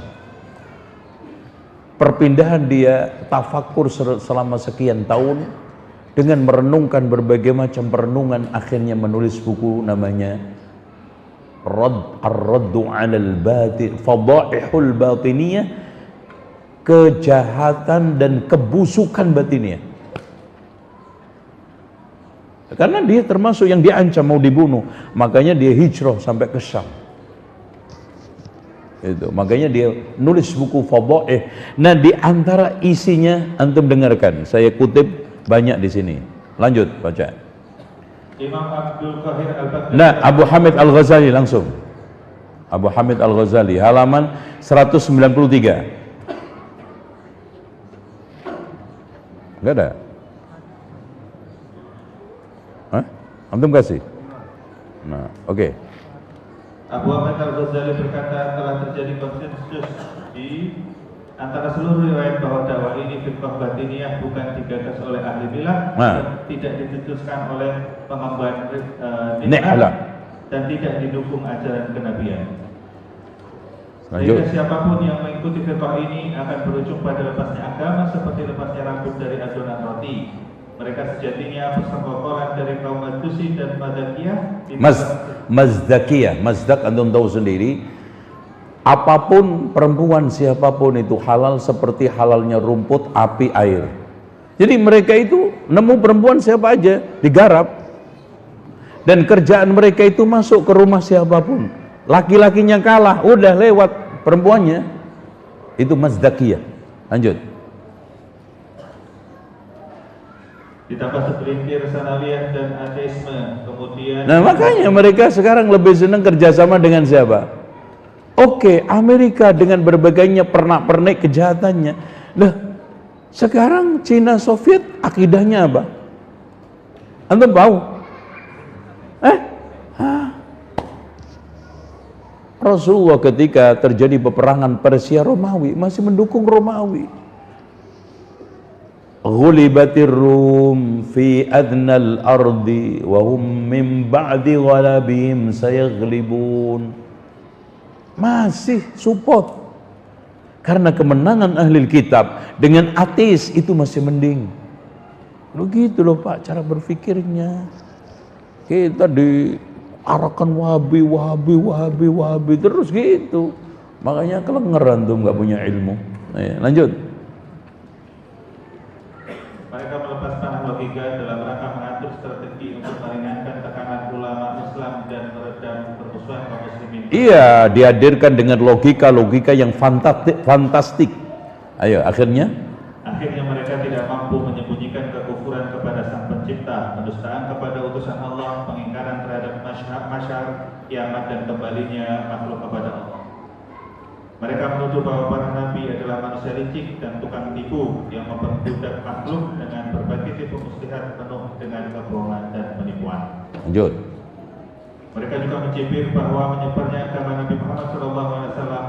A: Perpindahan dia tafakur selama sekian tahun dengan merenungkan berbagai macam perenungan, akhirnya menulis buku namanya Ar-Raddu 'alal Batin, Fadaihul Batiniyah, kejahatan dan kebusukan batiniah. Karena dia termasuk yang diancam mau dibunuh, makanya dia hijrah sampai ke Syam. Itu, makanya dia nulis buku Fadaih. Nah, di antara isinya antum dengarkan, saya kutip banyak di sini. Lanjut baca.
B: Imam Abdul Qahir Al-Baghdadi.
A: Nah, Abu Hamid Al-Ghazali langsung. Abu Hamid Al-Ghazali halaman 193. Enggak ada? Hah? Antum kasih? Nah, oke.
B: Abu Hamid Al-Ghazali berkata telah terjadi konsensus di antara seluruh riwayat bahwa dakwah ini firqah batiniyah bukan digagas oleh ahli bilah, tidak dicetuskan oleh pengemban dan tidak didukung ajaran kenabian. Sehingga siapapun yang mengikuti firqah ini akan berujung pada lepasnya agama seperti lepasnya rambut dari adonan roti. Mereka sejatinya persengkokolan dari kaum Majusi dan Mazdakiyah. Mazdak antum tahu sendiri. Apapun perempuan siapapun itu halal seperti halalnya rumput, api, air. Jadi mereka itu nemu perempuan siapa aja digarap. Dan kerjaan mereka itu masuk ke rumah siapapun. Laki-lakinya kalah, udah lewat perempuannya. Itu Mazdakiyah. Lanjut. Ditambah segelintir sanawiyah dan ateisme. Kemudian.
A: Nah makanya mereka sekarang lebih senang kerjasama dengan siapa? Oke, Amerika dengan berbagainya pernak-pernik kejahatannya. Lah, sekarang Cina Soviet akidahnya apa? Antum tahu? Rasulullah ketika terjadi peperangan Persia Romawi masih mendukung Romawi. Ghulibatir Rum fi adnal ardi wa hum min ba'di ghalabihim sayaghlibun. Masih support karena kemenangan ahli kitab dengan ateis itu masih mending. Begitu loh Pak cara berpikirnya. Kita diarahkan wahabi terus gitu. Makanya kelengeran tuh nggak punya ilmu. Nah, lanjut.
B: Mereka melepas panah logika dalam rangka mengatur strategi untuk meringankan tekanan ulama Islam dan meredam permusuhan kaum muslimin.
A: Iya, dihadirkan dengan logika yang fantastik. Ayo, akhirnya
B: mereka tidak mampu menyembunyikan kekufuran kepada Sang Pencipta, pendustaan kepada utusan Allah, pengingkaran terhadap masyar, kiamat dan kembalinya makhluk kepada Allah. Mereka menuduh bahwa para nabi adalah manusia licik dan tukang tipu yang memperbudak makhluk dengan berbagai tipu muslihat penuh dengan kebohongan dan penipuan.
A: Lanjut.
B: Mereka juga mencibir bahwa menyebarnya agama Nabi Muhammad SAW,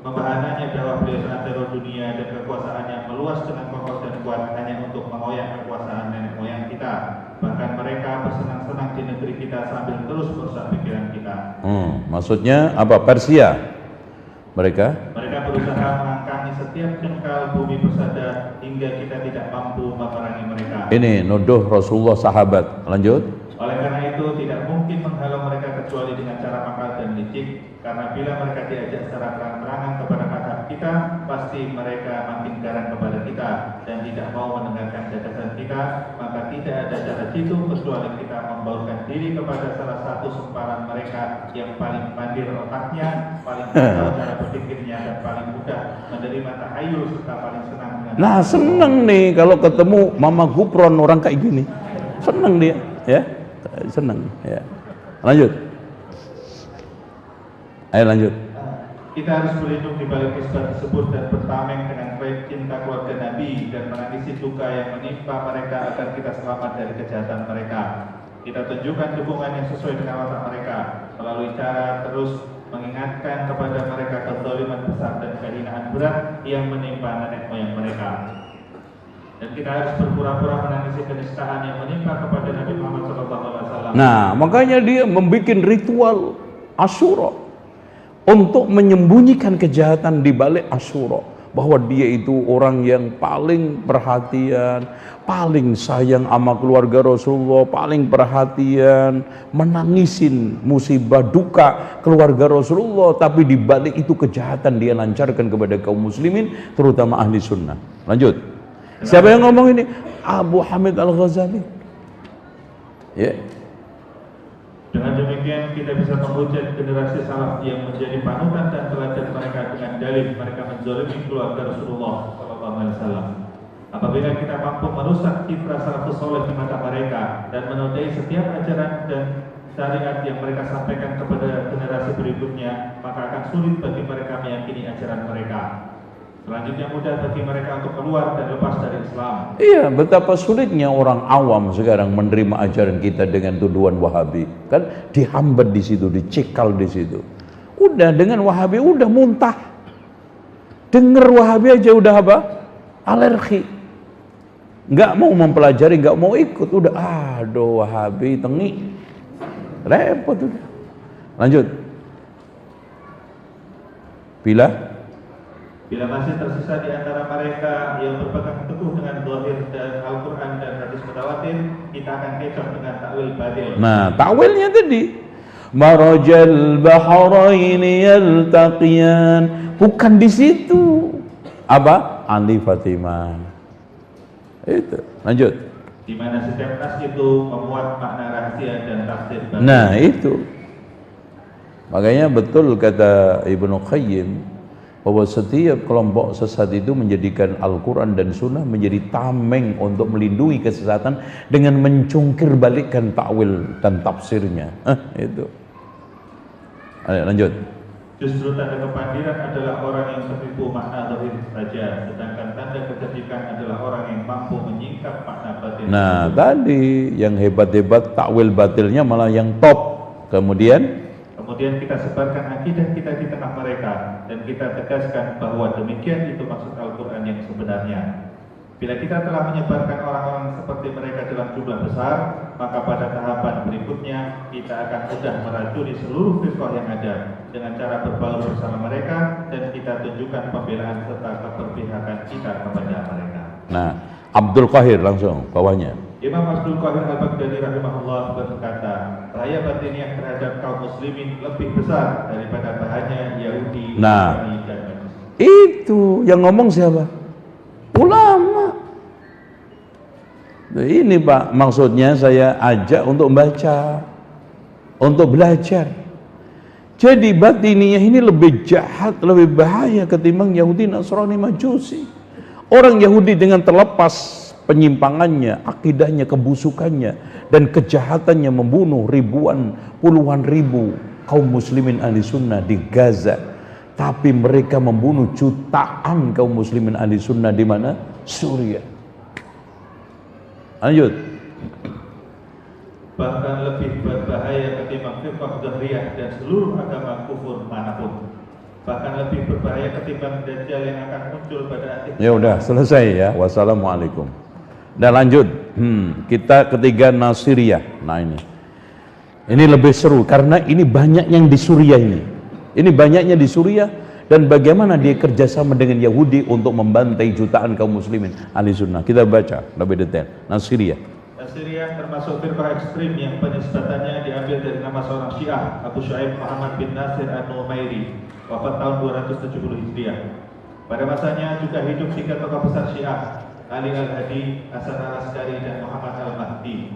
B: membahananya dakwah beliau seantero dunia dan kekuasaannya meluas dengan kokoh dan kuat hanya untuk mengoyak kekuasaan nenek moyang kita. Bahkan mereka bersenang-senang di negeri kita sambil terus merusak pikiran kita.
A: Maksudnya apa? Persia. Mereka
B: berusaha mengangkangi setiap jengkal bumi persada hingga kita tidak mampu memerangi mereka. Ini
A: nuduh Rasulullah sahabat. Lanjut.
B: Oleh karena itu tidak mungkin menghalau mereka kecuali dengan cara makal dan licik. Karena bila mereka diajak secara terang-terangan kepada madhab kita, pasti mereka makin garang kepada kita dan tidak mau mendengarkan gagasan kita. Maka tidak ada cara jitu kecuali kita membaurkan diri kepada salah satu sempalan mereka yang paling pandir otaknya, paling tahu cara berpikirnya dan paling mudah menerima tahayul serta paling senang dengan.
A: Nah senang nih kalau ketemu Mama Gupron orang kayak gini, senang dia, ya, senang, ya. Lanjut. Ayo lanjut.
B: Kita harus berlindung di balik kisah tersebut dan bertameng dengan baik cinta keluarga Nabi dan menangisi duka yang menimpa mereka agar kita selamat dari kejahatan mereka. Kita tunjukkan dukungan yang sesuai dengan watak mereka melalui cara terus mengingatkan kepada mereka kezaliman besar dan kehinaan berat yang menimpa nenek moyang mereka. Dan kita harus berpura-pura menangisi kenistaan yang menimpa kepada Nabi Muhammad SAW.
A: Nah, makanya dia membuat ritual Asyura untuk menyembunyikan kejahatan di balik Asyura, bahwa dia itu orang yang paling perhatian, paling sayang sama keluarga Rasulullah, paling perhatian, menangisin musibah duka keluarga Rasulullah, tapi di balik itu kejahatan dia lancarkan kepada kaum muslimin, terutama ahli sunnah. Lanjut. Siapa yang ngomong ini? Abu Hamid Al-Ghazali. Ya.
B: Dengan demikian kita bisa menghujat generasi salaf yang menjadi panutan dan teladan mereka dengan dalil mereka menzalimi keluarga Rasulullah SAW. Apabila kita mampu merusak citra salafus saleh di mata mereka dan menodai setiap ajaran dan syariat yang mereka sampaikan kepada generasi berikutnya, maka akan sulit bagi mereka meyakini ajaran mereka. Selanjutnya mudah bagi mereka untuk keluar dan lepas dari Islam.
A: Iya, betapa sulitnya orang awam sekarang menerima ajaran kita dengan tuduhan Wahabi. Kan dihambat di situ, dicekal di situ. Udah dengan Wahabi udah muntah. Dengar Wahabi aja udah apa? Alergi. Nggak mau mempelajari, nggak mau ikut, udah aduh Wahabi tengi. Repot udah. Lanjut.
B: Bila masih tersisa di antara mereka yang berpegang teguh dengan zahir dan Al-Quran dan hadis mutawatir, kita akan kecoh dengan takwil batil.
A: Nah, takwilnya tadi marajal bahraini yaltaqiyan, bukan di situ. Apa? Anti Fatimah. Itu. Lanjut.
B: Di mana setiap nas itu memuat makna rahasia dan tafsir batil.
A: Nah, itu. Makanya betul kata Ibnu Qayyim bahwa setiap kelompok sesat itu menjadikan Al-Quran dan Sunnah menjadi tameng untuk melindungi kesesatan dengan mencungkir balikkan takwil dan tafsirnya. Itu. Ayo, lanjut.
B: Justru tanda kepandiran adalah orang yang tertipu makna zahir saja, sedangkan tanda kecerdikan adalah orang yang mampu menyingkap makna batin.
A: Nah, tadi yang hebat-hebat takwil batilnya malah yang top. Kemudian
B: kita sebarkan akidah kita di tengah mereka dan kita tegaskan bahwa demikian itu maksud Al-Quran yang sebenarnya. Bila kita telah menyebarkan orang-orang seperti mereka dalam jumlah besar, maka pada tahapan berikutnya kita akan mudah meracuni seluruh firqah yang ada dengan cara berbaur bersama mereka dan kita tunjukkan pembelaan serta keberpihakan kita kepada mereka.
A: Nah, Abdul Qahir langsung bawahnya.
B: Imam Abdul Qahir Al-Baghdadi rahimahullah berkata, bahaya batiniah terhadap kaum muslimin lebih besar daripada bahaya Yahudi, Nasrani, dan Majusi.
A: Itu yang ngomong siapa? Ulama. Nah, ini Pak, maksudnya saya ajak untuk membaca, untuk belajar. Jadi batiniyah ini lebih jahat, lebih bahaya ketimbang Yahudi, Nasrani, Majusi. Orang Yahudi dengan terlepas penyimpangannya, akidahnya, kebusukannya, dan kejahatannya membunuh ribuan, puluhan ribu kaum muslimin ahli sunnah di Gaza. Tapi mereka membunuh jutaan kaum muslimin ahli sunnah di mana? Suriah. Lanjut.
B: Bahkan lebih berbahaya ketimbang firqah Zahriyah dan seluruh agama kufur manapun. Bahkan lebih berbahaya ketimbang Dajjal yang akan muncul pada akhir.
A: Ya udah, selesai ya. Wassalamualaikum. Dan lanjut, kita ketiga Nasiriyah. Nah ini lebih seru karena ini banyak yang di Suriah ini. Ini banyaknya di Suriah dan bagaimana dia kerjasama dengan Yahudi untuk membantai jutaan kaum muslimin ahli sunnah. Kita baca lebih detail. Nasiriyah.
B: Nasiriyah termasuk firqah ekstrim yang penisbatannya diambil dari nama seorang Syiah, Abu Shu'aib Muhammad bin Nasir an-Numairi, wafat tahun 270 Hijriah. Pada masanya juga hidup 3 tokoh besar Syiah, Ali Al-Hadi, Hasan Al-Askari, dan Muhammad Al-Mahdi.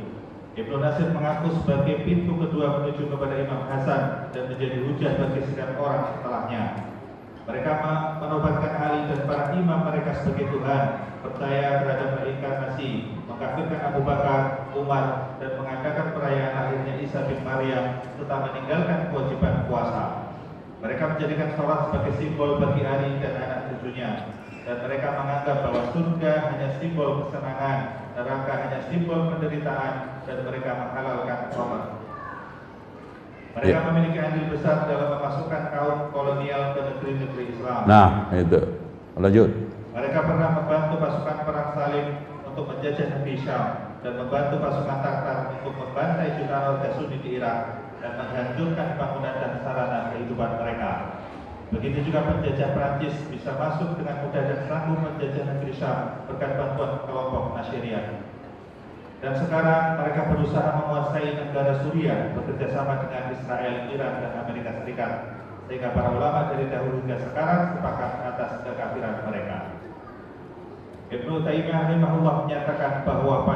B: Ibnu Nasir mengaku sebagai pintu kedua menuju kepada Imam Hasan dan menjadi hujah bagi sekian orang setelahnya. Mereka menobatkan Ali dan para imam mereka sebagai Tuhan, percaya terhadap reinkarnasi, mengkafirkan Abu Bakar, Umar, dan mengadakan perayaan lahirnya Isa bin Maryam serta meninggalkan kewajiban puasa. Mereka menjadikan sholat sebagai simbol bagi Ali dan anak cucunya. Dan mereka menganggap bahwa surga hanya simbol kesenangan, neraka hanya simbol penderitaan, dan mereka menghalalkan khamr. Mereka memiliki andil besar dalam memasukkan kaum kolonial ke negeri-negeri Islam.
A: Nah, itu. Lanjut.
B: Mereka pernah membantu pasukan perang Salim untuk menjajah negeri Syam dan membantu pasukan Tatar untuk membantai jutaan warga Sunni di Irak dan menghancurkan bangunan dan sarana kehidupan mereka. Begitu juga penjajah Prancis bisa masuk dengan mudah dan sanggup menjajah negeri Syam berkat bantuan kelompok Nasiriyah. Dan sekarang mereka berusaha menguasai negara Suriah bekerjasama dengan Israel, Iran, dan Amerika Serikat, sehingga para ulama dari dahulu hingga sekarang sepakat atas kekafiran mereka. Ibnu Taimiyah rahimahullah menyatakan bahwa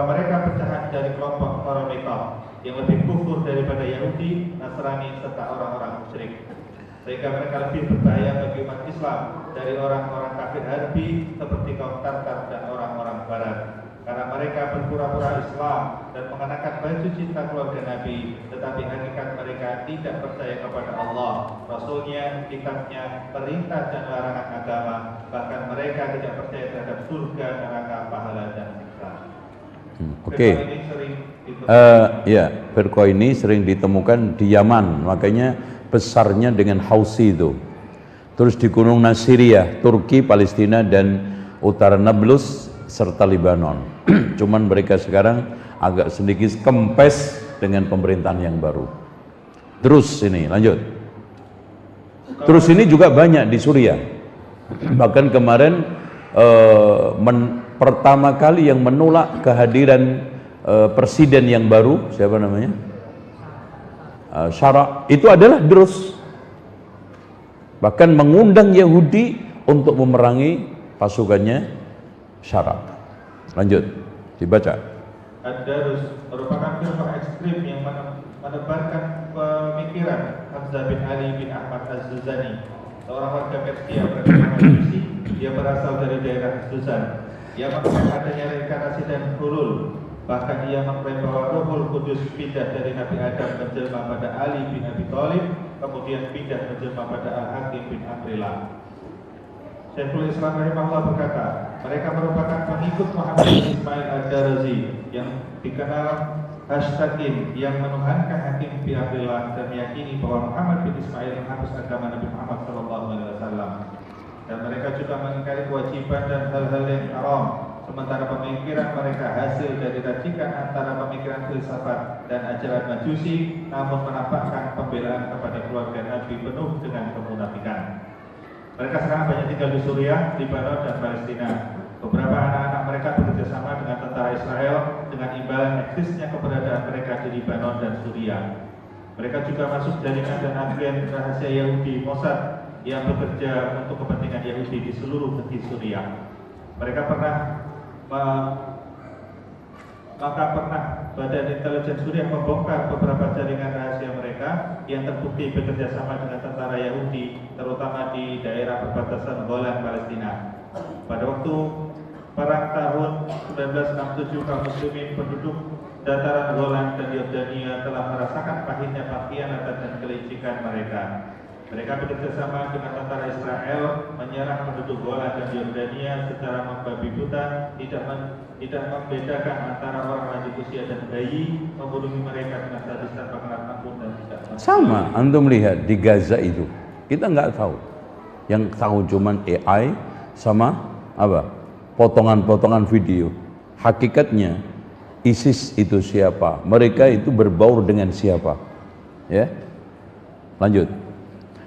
B: mereka pecahan dari kelompok Qaramita yang lebih kufur daripada Yahudi, Nasrani, serta orang-orang musyrik. sehingga mereka lebih berbahaya bagi umat Islam dari orang-orang kafir Harbi seperti kaum Tartar dan orang-orang Barat. Karena mereka berpura-pura Islam dan mengenakan baju cinta keluarga Nabi, tetapi hakikat mereka tidak percaya kepada Allah, Rasulnya, kitabnya, perintah dan larangan agama. Bahkan mereka tidak percaya terhadap surga, neraka, pahala dan siksa.
A: Oke. Ya, firqah ini sering ditemukan di Yaman, makanya besarnya dengan Hausi itu. Terus di Gunung Nasiriyah, Turki, Palestina dan utara Nablus serta Lebanon. Cuman mereka sekarang agak sedikit kempes dengan pemerintahan yang baru. Terus ini lanjut. Terus ini juga banyak di Suriah. Bahkan kemarin pertama kali yang menolak kehadiran presiden yang baru, siapa namanya? Syara, itu adalah Drus. Bahkan mengundang Yahudi untuk memerangi pasukannya Syara. Lanjut, dibaca.
B: Ad-Darus merupakan firqah ekstrim yang menebarkan pemikiran Hamzah bin Ali bin Ahmad Az-Zuzani, seorang warga Persia bernama Majusi. Dia berasal dari daerah Zuzan. Ia mengklaim adanya reinkarnasi dan hulul. Bahkan ia mengklaim bahwa Ruhul Kudus pindah dari Nabi Adam menjelma pada Ali bin Abi Thalib, kemudian pindah menjelma pada Al-Hakim bin Amrillah. Syekhul Islam rahimahullah berkata, mereka merupakan pengikut Muhammad bin Ismail Ad-Darazi yang dikenal hashtagin yang menuhankan Hakim bin Amrillah dan meyakini bahwa Muhammad bin Ismail menghapus agama Nabi Muhammad SAW. Dan mereka juga mengingkari kewajiban dan hal-hal yang haram. Sementara pemikiran mereka hasil dari racikan antara pemikiran filsafat dan ajaran Majusi, namun menampakkan pembelaan kepada keluarga Nabi penuh dengan kemunafikan. Mereka sekarang banyak tinggal di Suriah, Lebanon, dan Palestina. Beberapa anak-anak mereka bekerja sama dengan tentara Israel dengan imbalan eksisnya keberadaan mereka di Lebanon dan Suriah. Mereka juga masuk jaringan dan agen rahasia Yahudi Mossad yang bekerja untuk kepentingan Yahudi di seluruh negeri Suriah. Mereka pernah Badan Intelijen Suriah membongkar beberapa jaringan rahasia mereka yang terbukti bekerja sama dengan tentara Yahudi, terutama di daerah perbatasan Golan, Palestina. Pada waktu perang tahun 1967, kaum muslimin penduduk dataran Golan dan Yordania telah merasakan pahitnya pengkhianatan dan kelicikan mereka. Mereka bekerja sama dengan tentara Israel menyerang penduduk Golan dan Yordania secara membabi buta, tidak membedakan antara orang lanjut usia dan bayi, membunuh mereka dengan sadis tanpa kenal ampun dan tidak.
A: Sama, antum lihat di Gaza itu, kita nggak tahu. Yang tahu cuman AI sama apa? Potongan-potongan video. Hakikatnya ISIS itu siapa? Mereka itu berbaur dengan siapa? Ya, lanjut.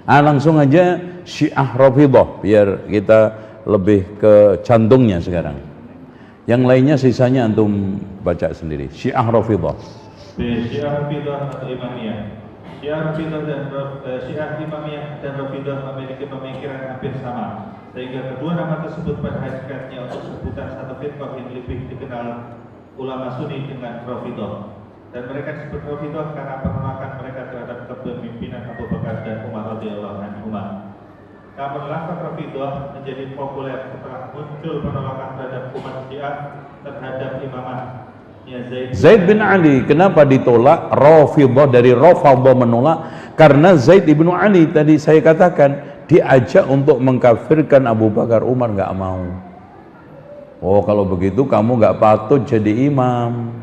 A: Langsung aja Syiah Rafidhah, biar kita lebih ke jantungnya sekarang. Yang lainnya sisanya antum baca sendiri. Syiah Rafidhah.
B: Syiah Rafidhah atau Imamiyah. Syiah Rafidhah dan Syiah Imamiyah dan Rafidhah memiliki pemikiran hampir sama, sehingga kedua nama tersebut pada hakikatnya untuk sebutan satu firqah yang lebih dikenal ulama Sunni dengan Rafidhah. Dan mereka disebut Rafidhah karena penolakan mereka terhadap kepemimpinan Abu Bakar dan Umar radhiyallahu anhuma. Namun lafaz Rafidhah menjadi populer setelah muncul penolakan terhadap umat Syiah terhadap imamahnya Zaid
A: bin Ali. Kenapa ditolak? Rafidhah dari Rafadhah menolak karena Zaid ibnu Ali tadi saya katakan diajak untuk mengkafirkan Abu Bakar, Umar nggak mau. Oh, kalau begitu kamu nggak patut jadi imam.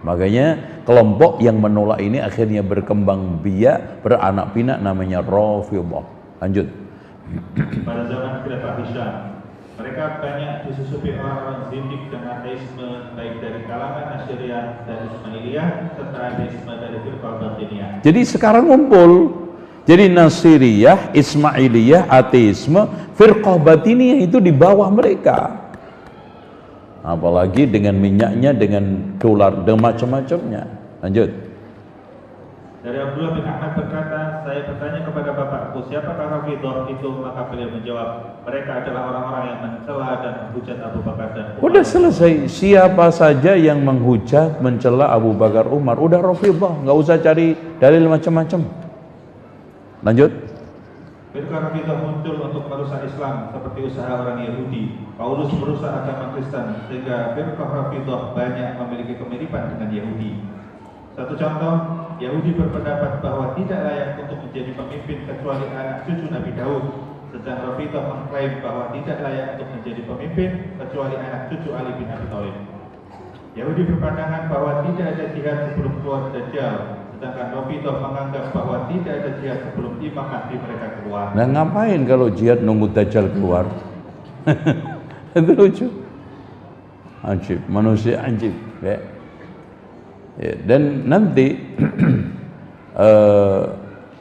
A: Makanya kelompok yang menolak ini akhirnya berkembang biak, beranak pinak, namanya Rafidhah. Lanjut.
B: Pada zaman Khilafah Hisham, mereka banyak disusupi orang-orang zindik dan ateisme baik dari kalangan Asy'ariyah dan Ismailiyah serta ateisme dari firqah Batiniyah.
A: Jadi sekarang ngumpul. Jadi Nasiriyah, Ismailiyah, ateisme, firqah Batiniyah itu di bawah mereka. Apalagi dengan minyaknya, dengan dolar, dan macam-macamnya. Lanjut.
B: Dari Abdullah bin Ahmad berkata, saya bertanya kepada bapakku, siapakah Rafidhah itu? Maka beliau menjawab, mereka adalah orang-orang yang mencela dan menghujat Abu Bakar dan Umar.
A: Udah selesai. Siapa saja yang menghujat, mencela Abu Bakar, Umar, udah Rafidhah, nggak usah cari dalil macam-macam. Lanjut.
B: Firqah Rafidah muncul untuk merusak Islam seperti usaha orang Yahudi. Paulus merusak agama Kristen sehingga Firqah Rafidah banyak memiliki kemiripan dengan Yahudi. Satu contoh, Yahudi berpendapat bahwa tidak layak untuk menjadi pemimpin kecuali anak cucu Nabi Daud, sedang Rafidah mengklaim bahwa tidak layak untuk menjadi pemimpin kecuali anak cucu Ali bin Abi Thalib. Yahudi berpandangan bahwa tidak ada jihad sebelum keluar Dajjal, sedangkan Rafidah menganggap bahwa tidak ada jihad sebelum Imam Mahdi mereka keluar.
A: Nah ngapain kalau jihad nunggu Dajjal keluar? Itu lucu. Ajib, manusia ajib. Ya. Ya, dan nanti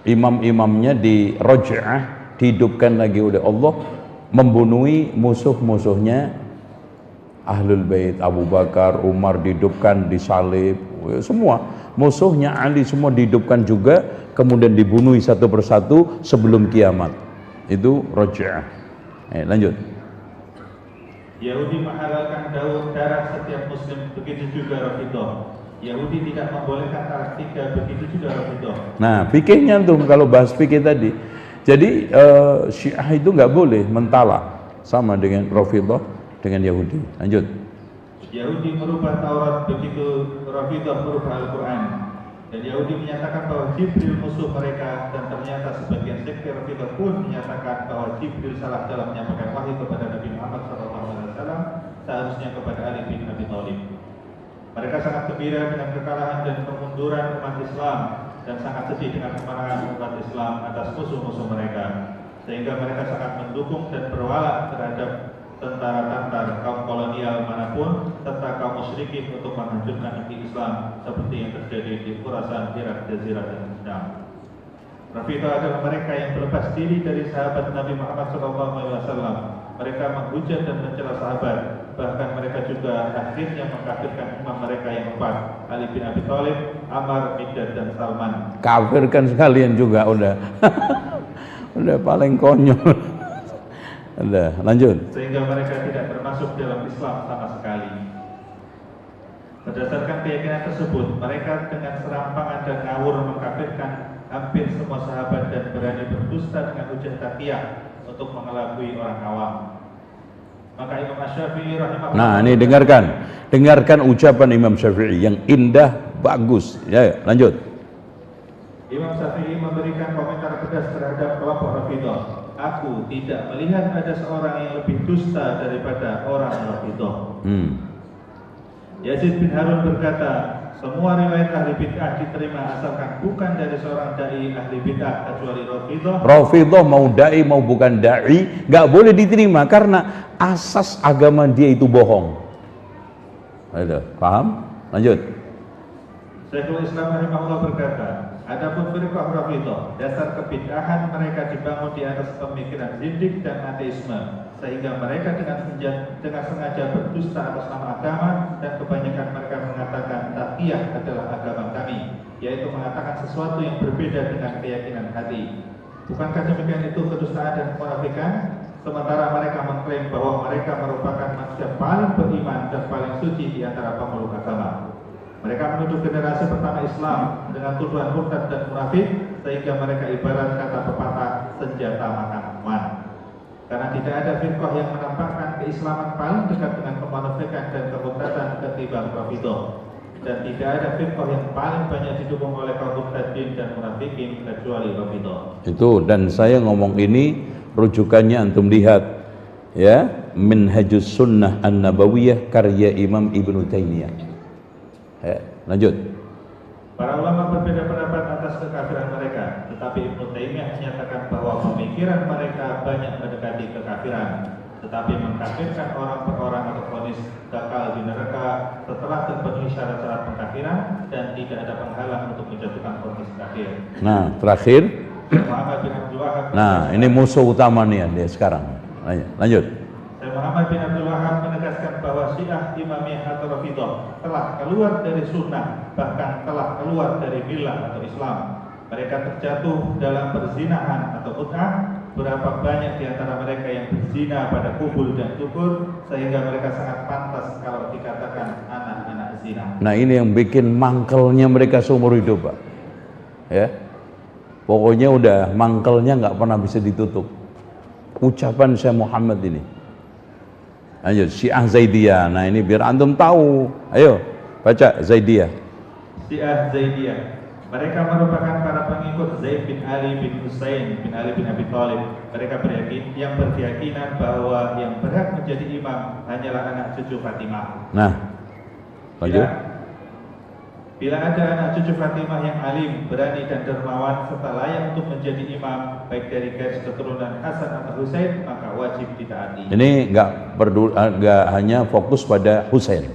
A: imam-imamnya di Roj'ah dihidupkan lagi oleh Allah, membunuhi musuh-musuhnya Ahlul Bait. Abu Bakar, Umar dihidupkan, disalib, semua musuhnya Ali semua dihidupkan juga, kemudian dibunuhi satu persatu sebelum kiamat. Itu Roj'ah. Lanjut.
B: Yahudi menghalalkan darah setiap muslim, begitu juga Rafidah. Yahudi tidak membolehkan talak 3, begitu juga Rafidah.
A: Nah, fikihnya tuh kalau bahas fikih tadi. Jadi Syiah itu nggak boleh mentalak, sama dengan Rafidah dengan Yahudi. Lanjut.
B: Yahudi merubah Taurat, begitu Rafidah merubah Al-Quran. Dan Yahudi menyatakan bahwa Jibril musuh mereka, dan ternyata sebagian sekte Rafidah pun menyatakan bahwa Jibril salah dalam menyampaikan wahyu kepada Nabi Muhammad SAW, seharusnya kepada Ali bin Abi Thalib. Mereka sangat gembira dengan kekalahan dan kemunduran umat Islam, dan sangat sedih dengan kemenangan umat Islam atas musuh-musuh mereka, sehingga mereka sangat mendukung dan berwala terhadap tentara-tentara kaum kolonial manapun serta kaum musyrikin untuk menghancurkan negeri Islam seperti yang terjadi di Khurasan, Irak, Jazirah, dan Syam. Rafidah adalah mereka yang berlepas diri dari sahabat Nabi Muhammad SAW. Mereka menghujat dan mencela sahabat, bahkan mereka juga akhirnya mengkafirkan imam mereka yang 4, Ali bin Abi Thalib, Ammar, Miqdad, dan Salman.
A: Kafirkan sekalian juga udah. Udah paling konyol. Udah, lanjut.
B: Sehingga mereka tidak termasuk dalam Islam sama sekali. Berdasarkan keyakinan tersebut, mereka dengan serampangan dan ngawur mengkafirkan hampir semua sahabat dan berani berdusta dengan hujah taqiyah untuk mengelabui orang awam. Maka Imam Syafi'i rahimahullah. Nah,
A: ini dengarkan ucapan Imam Syafi'i yang indah, bagus. Ya, lanjut.
B: Imam Syafi'i memberikan komentar pedas terhadap kelompok Rafidah. Aku tidak melihat ada seorang yang lebih dusta daripada orang Rafidah. Yazid bin Harun berkata, semua riwayat ahli bid'ah diterima asalkan bukan dari seorang dai ahli bid'ah kecuali Rafidah.
A: Rafidah mau dai mau bukan dai nggak boleh diterima karena asas agama dia itu bohong. Ada, paham? Lanjut.
B: Syekhul Islam rahimahullah berkata, adapun firqah Rafidah, dasar kebid'ahan mereka dibangun di atas pemikiran zindik dan ateisme, sehingga mereka dengan sengaja berdusta atas nama agama, dan kebanyakan mereka mengatakan taqiyah adalah agama kami, yaitu mengatakan sesuatu yang berbeda dengan keyakinan hati. Bukankah demikian itu kedustaan dan kemunafikan? Sementara mereka mengklaim bahwa mereka merupakan manusia paling beriman dan paling suci di antara pemeluk agama. Mereka menuduh generasi pertama Islam dengan tuduhan murtad dan munafik, sehingga mereka ibarat kata pepatah senjata makan aman. Karena tidak ada firqah yang menampakkan keislaman paling dekat dengan kemunafikan dan kemurtadan ketimbang Rafidah, dan tidak ada firqah yang paling banyak didukung oleh kaum murtadin dan munafikin kecuali Rafidah. Itu,
A: dan saya ngomong ini rujukannya antum lihat ya, Minhajus Sunnah An-Nabawiyah karya Imam Ibnu Taimiyah. Ya, lanjut.
B: Para ulama berbeda pendapat atas kekafiran mereka, tetapi Ibnu Taimiyah menyatakan bahwa pemikiran mereka banyak mendekati kekafiran, tetapi mengkafirkan orang per orang atau vonis kekal di neraka setelah terpenuhi syarat-syarat pengkafiran dan tidak ada penghalang untuk menjatuhkan vonis kafir.
A: Nah, terakhir.
B: Muhammad bin Abdul Wahab.
A: Nah, ini musuh utama nih dia sekarang. Lanjut.
B: Muhammad bin Abdul Wahab menegaskan bahwa Syiah, Imamiyah atau Rafidah telah keluar dari sunnah, bahkan telah keluar dari millah atau Islam. Mereka terjatuh dalam perzinahan atau bid'ah. Berapa banyak di antara mereka yang berzina pada kubur dan dubur, sehingga mereka sangat pantas kalau dikatakan anak-anak zina.
A: Nah, ini yang bikin mangkelnya mereka seumur hidup, Pak. Ya. Pokoknya udah mangkelnya nggak pernah bisa ditutup. Ucapan Syekh Muhammad ini. Ayo Syiah Zaidiyah. Nah ini biar antum tahu. Ayo baca Zaidiyah.
B: Syiah Zaidiyah. Mereka merupakan para pengikut Zaid bin Ali bin Husain bin Ali bin Abi Thalib. Mereka berkeyakinan bahwa yang berhak menjadi imam hanyalah anak cucu Fatimah.
A: Nah, lanjut.
B: Bila ada anak cucu Fatimah yang alim, berani dan dermawan serta layak untuk menjadi imam, baik dari garis keturunan Hasan atau Husain, maka wajib ditaati. Ini
A: nggak hanya fokus pada Husain,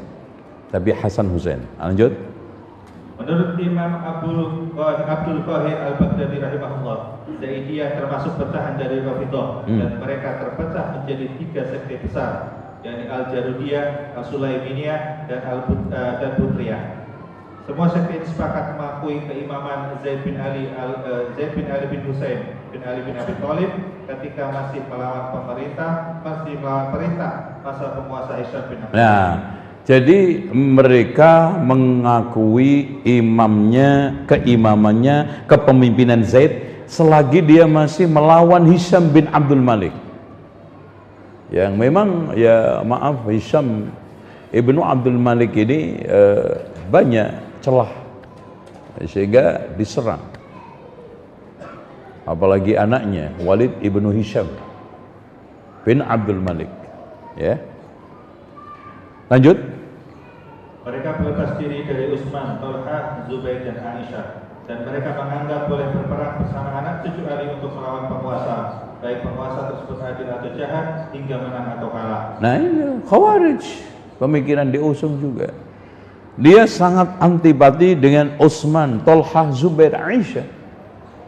A: tapi Hasan Husain. Lanjut.
B: Menurut Imam Abdul Qahir Al-Baghdadi rahimahullah, Zaidiyah termasuk pecahan dari Rafidhah dan mereka terpecah menjadi 3 sekte besar, yakni Al-Jarudiyah, Al-Sulaiminiyah dan Butriyah. Semua sekte ini sepakat mengakui keimaman Zaid bin Ali bin Husain bin Ali bin Abi Thalib ketika masih melawan perintah masa penguasa Hisham bin Abi.
A: Nah, jadi mereka mengakui keimamannya, kepemimpinan Zaid selagi dia masih melawan Hisham bin Abdul Malik. Yang memang ya maaf, Hisham ibnu Abdul Malik ini banyak celah sehingga diserang, apalagi anaknya Walid ibnu Hisham bin Abdul Malik. Ya, lanjut.
B: Mereka berlepas diri dari Utsman, Thalhah, Zubair dan Aisyah, dan mereka menganggap boleh berperang bersama anak cucu Ali untuk melawan penguasa, baik penguasa tersebut adil atau jahat, hingga menang atau kalah.
A: Nah ini Khawarij, pemikiran diusung juga. Dia sangat antipati dengan Utsman, Thalhah, Zubair, Aisyah.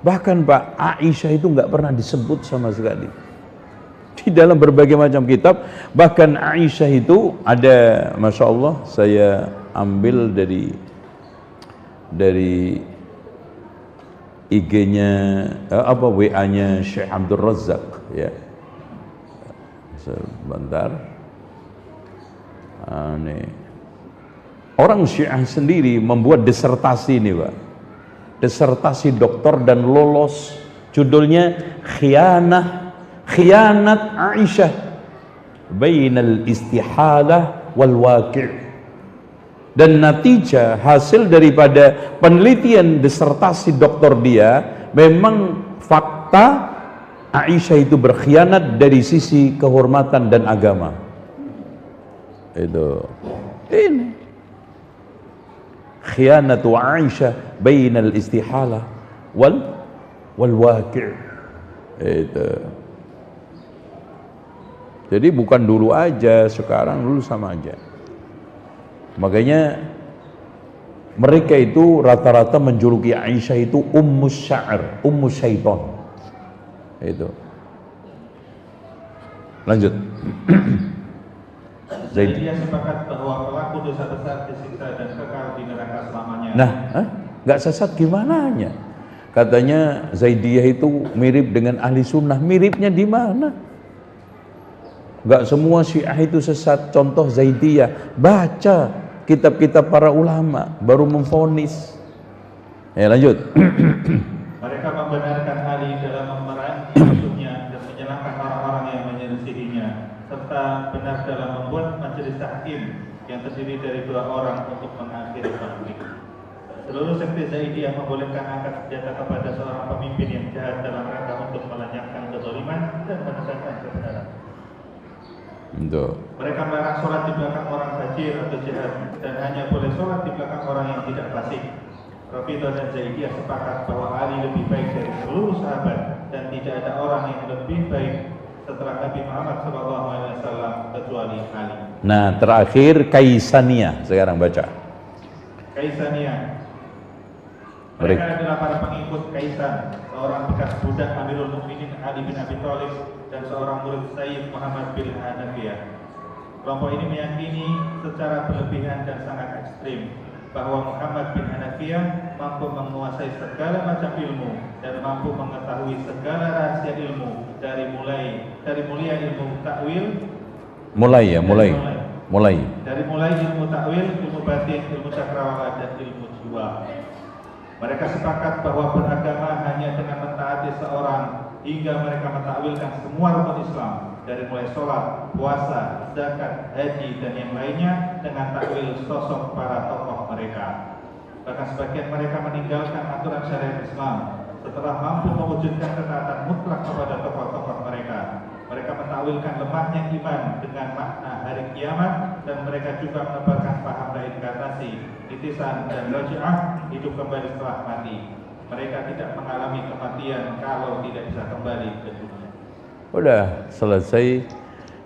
A: Bahkan Pak, Aisyah itu nggak pernah disebut sama sekali di dalam berbagai macam kitab. Bahkan Aisyah itu ada, masya Allah, saya ambil dari IG-nya WA-nya Syekh Abdul Razak, ya. Sebentar. Nih. Orang Syiah sendiri membuat disertasi ini, Pak. Disertasi doktor dan lolos. Judulnya Khianat Aisyah Bainal Istihalah wal Waqi'. Dan natijah hasil daripada penelitian disertasi doktor dia, memang fakta Aisyah itu berkhianat dari sisi kehormatan dan agama. Itu ini khianatu Aisyah bainal istihalah wal waqi'. Itu. Jadi bukan dulu aja, sekarang dulu sama aja. Makanya mereka itu rata-rata menjuluki Aisyah itu ummus sya'ar, ummus syaiton. Itu. Lanjut.
B: Zaidiyah sepakat bahwa pelaku dosa besar disiksa dan kekal di neraka selamanya.
A: Nah, nggak sesat gimananya? Katanya Zaidiyah itu mirip dengan ahli sunnah. Miripnya di mana? Nggak semua Syiah itu sesat. Contoh Zaidiyah, baca kitab-kitab para ulama baru memvonis. Ya, lanjut.
B: Mereka membenarkan Ali dalam memerangi musuhnya dan menyalahkan orang-orang yang menyelisihinya, serta benar dalam membuat majelis tahkim yang terdiri dari 2 orang untuk mengakhiri konflik. Seluruh sekte Zaidiyah membolehkan angkat senjata kepada seorang pemimpin yang jahat dalam rangka untuk melenyapkan kezaliman dan menegakkan kebenaran. Mereka melarang sholat di belakang orang fajir atau jahat dan hanya boleh sholat di belakang orang yang tidak fasik. Rafidhah dan Zaidiyah sepakat bahwa Ali lebih baik dari seluruh sahabat dan tidak ada orang yang lebih baik setelah Nabi Muhammad SAW kecuali Ali.
A: Nah, terakhir Kaisaniyah. Sekarang baca.
B: Kaisaniyah. Mereka adalah para pengikut Kaisan, seorang bekas budak Amirul Mukminin Ali bin Abi Thalib dan seorang murid Sayyid Muhammad bin Hanafiyah. Kelompok ini meyakini secara berlebihan dan sangat ekstrim bahwa Muhammad bin Hanafiyah mampu menguasai segala macam ilmu dan mampu mengetahui segala rahasia ilmu dari mulia ilmu takwil, dari mulai ilmu takwil, ilmu batin, ilmu cakrawala dan ilmu jiwa. Mereka sepakat bahwa beragama hanya dengan mentaati seorang hingga mereka mentakwilkan semua rukun Islam dari mulai sholat, puasa, zakat, haji dan yang lainnya dengan takwil sosok para tokoh mereka. Bahkan sebagian mereka meninggalkan aturan syariat Islam setelah mampu mewujudkan ketaatan mutlak kepada tokoh-tokoh mereka. Mereka mentakwilkan lemahnya iman dengan makna hari kiamat dan mereka juga menebarkan paham reinkarnasi, titisan dan raji'ah, hidup kembali setelah mati. Mereka tidak mengalami kematian kalau tidak bisa kembali ke dunia.
A: Udah selesai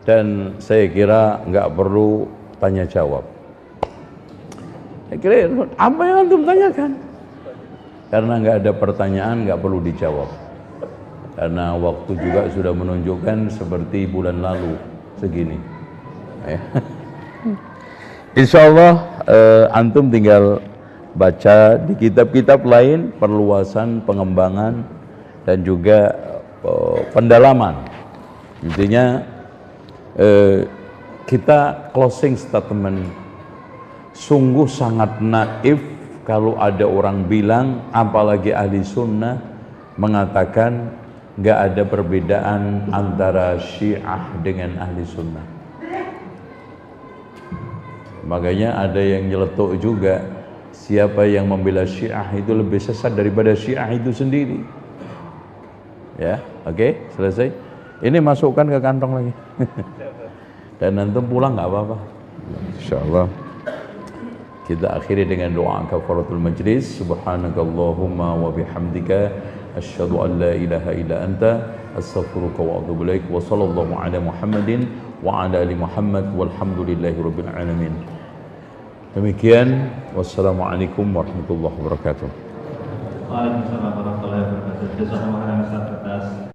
A: dan saya kira nggak perlu tanya jawab. Saya kira apa yang antum tanyakan? Karena nggak ada pertanyaan, nggak perlu dijawab. Karena waktu juga sudah menunjukkan seperti bulan lalu segini. Ya. Insya Allah antum tinggal baca di kitab-kitab lain perluasan, pengembangan dan juga pendalaman. Intinya kita closing statement, sungguh sangat naif kalau ada orang bilang, apalagi ahli sunnah mengatakan nggak ada perbedaan antara Syiah dengan ahli sunnah. Makanya ada yang nyeletuk juga, siapa yang membela Syiah itu lebih sesat daripada Syiah itu sendiri. Ya, oke, selesai. Ini masukkan ke kantong lagi. Dan nanti pulang nggak apa-apa. Insyaallah. Kita akhiri dengan doa kafaratul majlis. Subhanakallahumma wa bihamdika asyhadu an la ilaha illa anta astaghfiruka wa atubu ilaik. Wa sallallahu ala Muhammadin wa ala ali Muhammad walhamdulillahi rabbil alamin. Demikian, wassalamualaikum warahmatullahi wabarakatuh.
B: Waalaikumsalam warahmatullahi wabarakatuh. Jazakumullah khairan atas